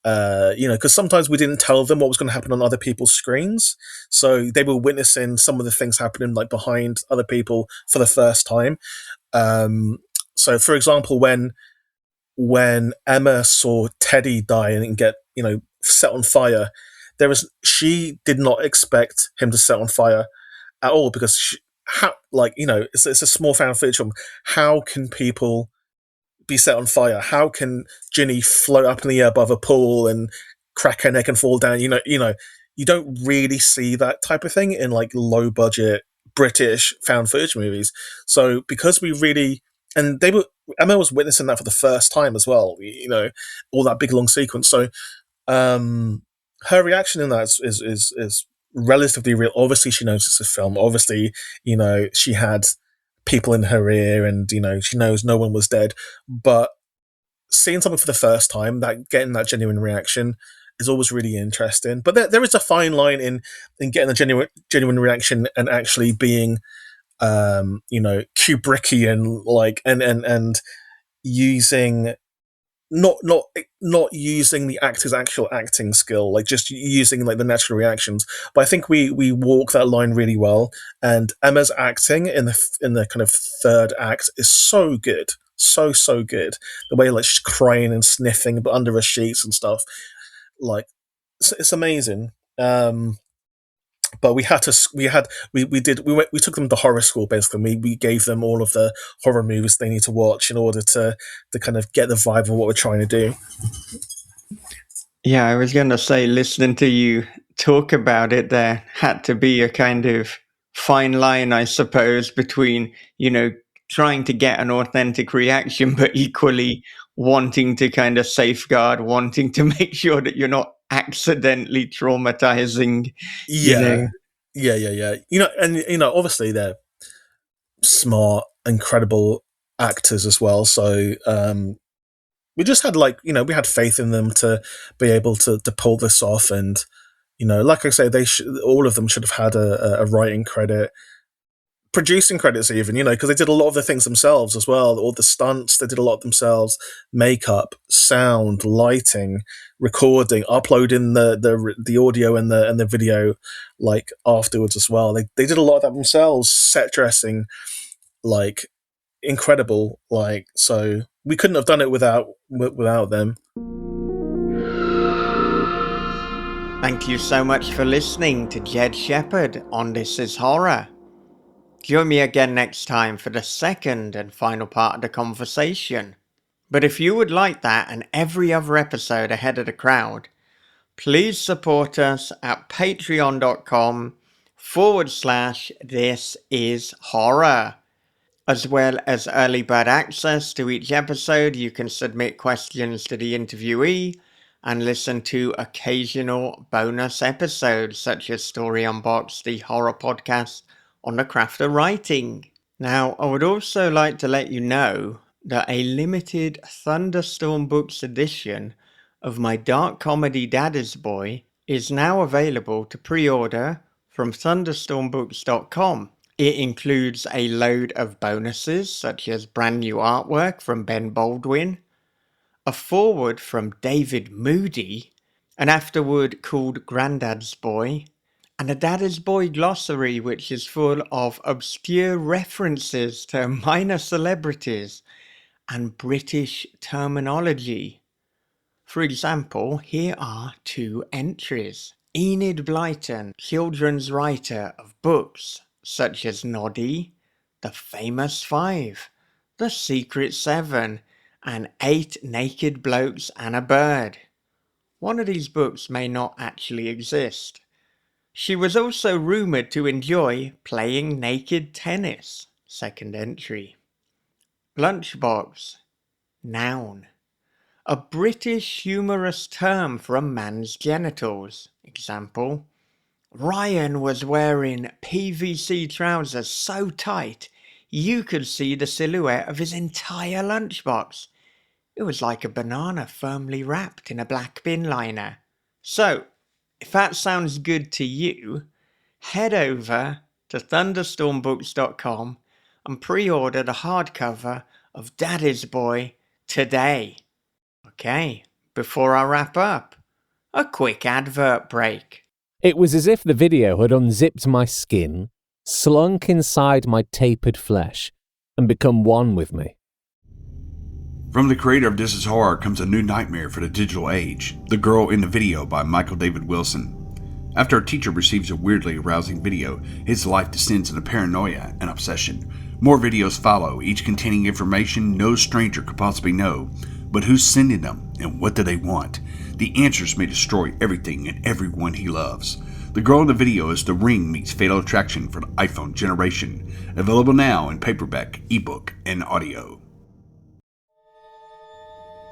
Because sometimes we didn't tell them what was going to happen on other people's screens, so they were witnessing some of the things happening like behind other people for the first time. So, for example, when Emma saw Teddy die and get set on fire, she did not expect him to set on fire at all, because it's a small found footage film. How can people be set on fire? How can Ginny float up in the air above a pool and crack her neck and fall down? You don't really see that type of thing in like low budget British found footage movies. So because Emma was witnessing that for the first time as well, all that big long sequence. So her reaction in that is relatively real. Obviously she knows it's a film. Obviously, she had people in her ear, and she knows no one was dead, but seeing something for the first time, getting that genuine reaction is always really interesting. But there is a fine line in getting a genuine reaction and actually being Kubrickian, like, and using not using the actor's actual acting skill, like just using like the natural reactions. But I think we walk that line really well. And Emma's acting in the kind of third act is so good, so good. The way like she's crying and sniffing, but under her sheets and stuff, like it's amazing. But we took them to horror school basically. We gave them all of the horror movies they need to watch in order to kind of get the vibe of what we're trying to do. Yeah, I was going to say, listening to you talk about it, there had to be a kind of fine line, I suppose, between, trying to get an authentic reaction, but equally wanting to kind of safeguard, wanting to make sure that you're not accidentally traumatizing. Yeah. And obviously they're smart, incredible actors as well. So we just had we had faith in them to be able to pull this off. And like I say, all of them should have had a writing credit. producing credits even, because they did a lot of the things themselves as well. All the stunts, they did a lot themselves. Makeup, sound, lighting, recording, uploading the audio and the video like afterwards as well. They did a lot of that themselves. Set dressing, like incredible. Like, so we couldn't have done it without them. Thank you so much for listening to Jed Shepherd on This Is Horror. Join me again next time for the second and final part of the conversation. But if you would like that and every other episode ahead of the crowd, please support us at patreon.com/thisishorror. As well as early bird access to each episode, you can submit questions to the interviewee and listen to occasional bonus episodes such as Story Unboxed, the horror podcast on the craft of writing. Now, I would also like to let you know that a limited Thunderstorm Books edition of my dark comedy Daddy's Boy is now available to pre-order from thunderstormbooks.com. It includes a load of bonuses such as brand new artwork from Ben Baldwin, a foreword from David Moody, an afterword called Grandad's Boy, and a Daddy's Boy glossary which is full of obscure references to minor celebrities and British terminology. For example, here are 2 entries. Enid Blyton, children's writer of books such as Noddy, The Famous Five, The Secret Seven, and 8 Naked Blokes and a Bird. One of these books may not actually exist. She was also rumoured to enjoy playing naked tennis. Second entry. Lunchbox, noun. A British humorous term for a man's genitals. Example, Ryan was wearing PVC trousers so tight you could see the silhouette of his entire lunchbox. It was like a banana firmly wrapped in a black bin liner. So, if that sounds good to you, head over to thunderstormbooks.com and pre-order the hardcover of Daddy's Boy today. Okay, before I wrap up, a quick advert break. It was as if the video had unzipped my skin, slunk inside my tapered flesh, and become one with me. From the creator of This Is Horror comes a new nightmare for the digital age, The Girl in the Video by Michael David Wilson. After a teacher receives a weirdly arousing video, his life descends into paranoia and obsession. More videos follow, each containing information no stranger could possibly know. But who's sending them, and what do they want? The answers may destroy everything and everyone he loves. The Girl in the Video is The Ring meets Fatal Attraction for the iPhone generation. Available now in paperback, ebook, and audio.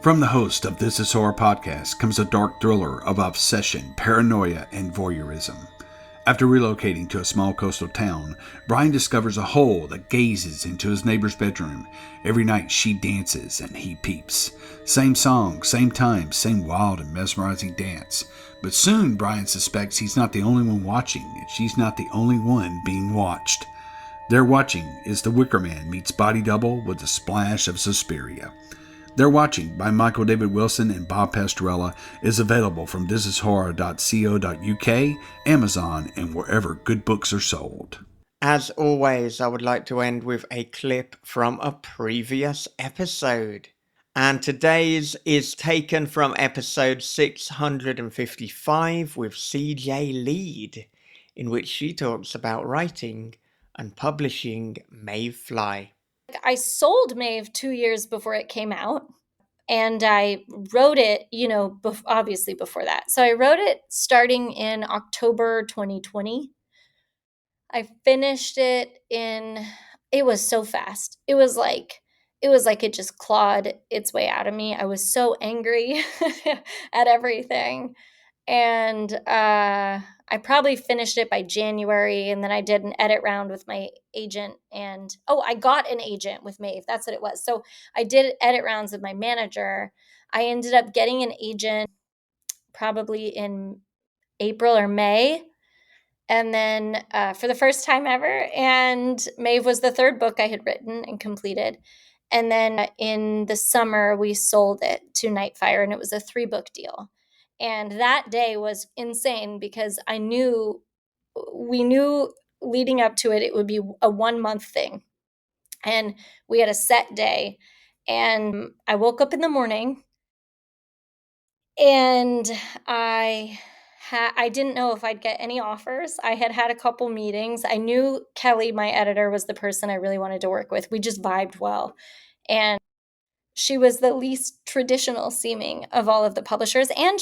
From the host of This Is Horror podcast comes a dark thriller of obsession, paranoia, and voyeurism. After relocating to a small coastal town, Brian discovers a hole that gazes into his neighbor's bedroom. Every night she dances and he peeps. Same song, same time, same wild and mesmerizing dance. But soon Brian suspects he's not the only one watching, and she's not the only one being watched. They're watching is The Wicker Man meets Body Double with a splash of Suspiria. They're Watching by Michael David Wilson and Bob Pastorella is available from thisishorror.co.uk, Amazon, and wherever good books are sold. As always, I would like to end with a clip from a previous episode. And today's is taken from episode 655 with CJ Lead, in which she talks about writing and publishing Mayfly. I sold Maeve 2 years before it came out, and I wrote it, obviously before that. So I wrote it starting in October 2020. I finished it it was so fast. It was like it just clawed its way out of me. I was so angry at everything. And I probably finished it by January, and then I did an edit round with my agent, and I got an agent with Maeve. That's what it was. So I did edit rounds with my manager. I ended up getting an agent probably in April or May, And then for the first time ever, and Maeve was the third book I had written and completed. And then in the summer, we sold it to Nightfire, and it was a 3-book deal. And that day was insane because we knew leading up to it, it would be a 1-month thing. And we had a set day. And I woke up in the morning, and I didn't know if I'd get any offers. I had had a couple meetings. I knew Kelly, my editor, was the person I really wanted to work with. We just vibed well. And she was the least traditional seeming of all of the publishers. And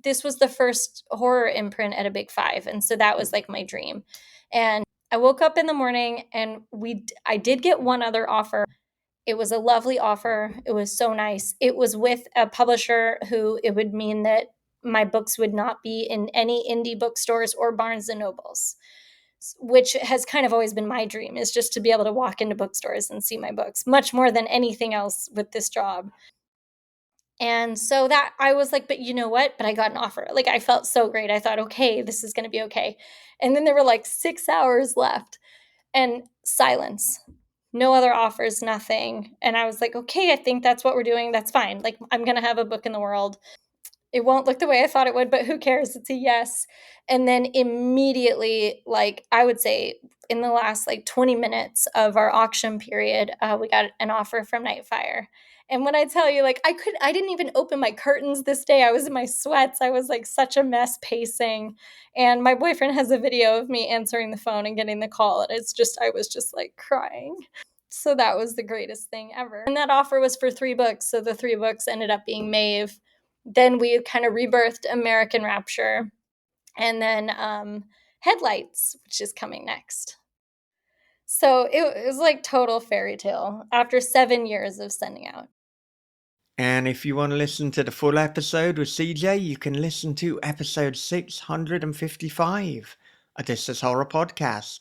this was the first horror imprint at a Big 5. And so that was like my dream. And I woke up in the morning, and I did get one other offer. It was a lovely offer. It was so nice. It was with a publisher who it would mean that my books would not be in any indie bookstores or Barnes and Nobles, which has kind of always been my dream, is just to be able to walk into bookstores and see my books, much more than anything else with this job. And so that I was like, but you know what? But I got an offer. Like, I felt so great. I thought, okay, this is going to be okay. And then there were like 6 hours left, and silence. No other offers, nothing. And I was like, okay, I think that's what we're doing. That's fine. Like, I'm going to have a book in the world. It won't look the way I thought it would, but who cares? It's a yes. And then immediately, like, I would say in the last like 20 minutes of our auction period, we got an offer from Nightfire. And when I tell you, like, I didn't even open my curtains this day. I was in my sweats. I was like such a mess pacing. And my boyfriend has a video of me answering the phone and getting the call. And I was just like crying. So that was the greatest thing ever. And that offer was for 3 books. So the 3 books ended up being Maeve. Then we kind of rebirthed American Rapture, and then Headlights, which is coming next. So it was like total fairy tale after 7 years of sending out. And if you want to listen to the full episode with CJ, you can listen to episode 655 of This Is Horror podcast.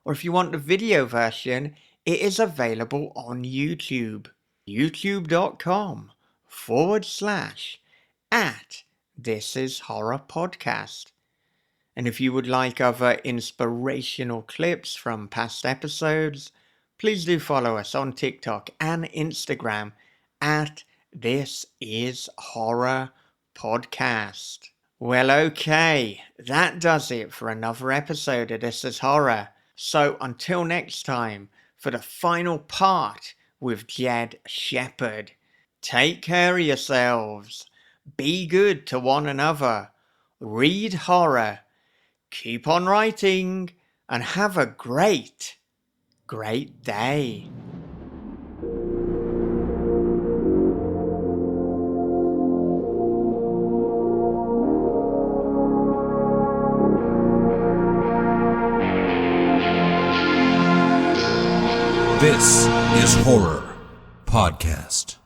Or if you want the video version, it is available on YouTube. youtube.com/@This Is Horror podcast. And if you would like other inspirational clips from past episodes, please do follow us on TikTok and Instagram at This Is Horror Podcast. Well, okay, that does it for another episode of This Is Horror. So until next time, for the final part with Jed Shepherd, take care of yourselves, be good to one another, read horror, keep on writing, and have a great, great day. This is Horror Podcast.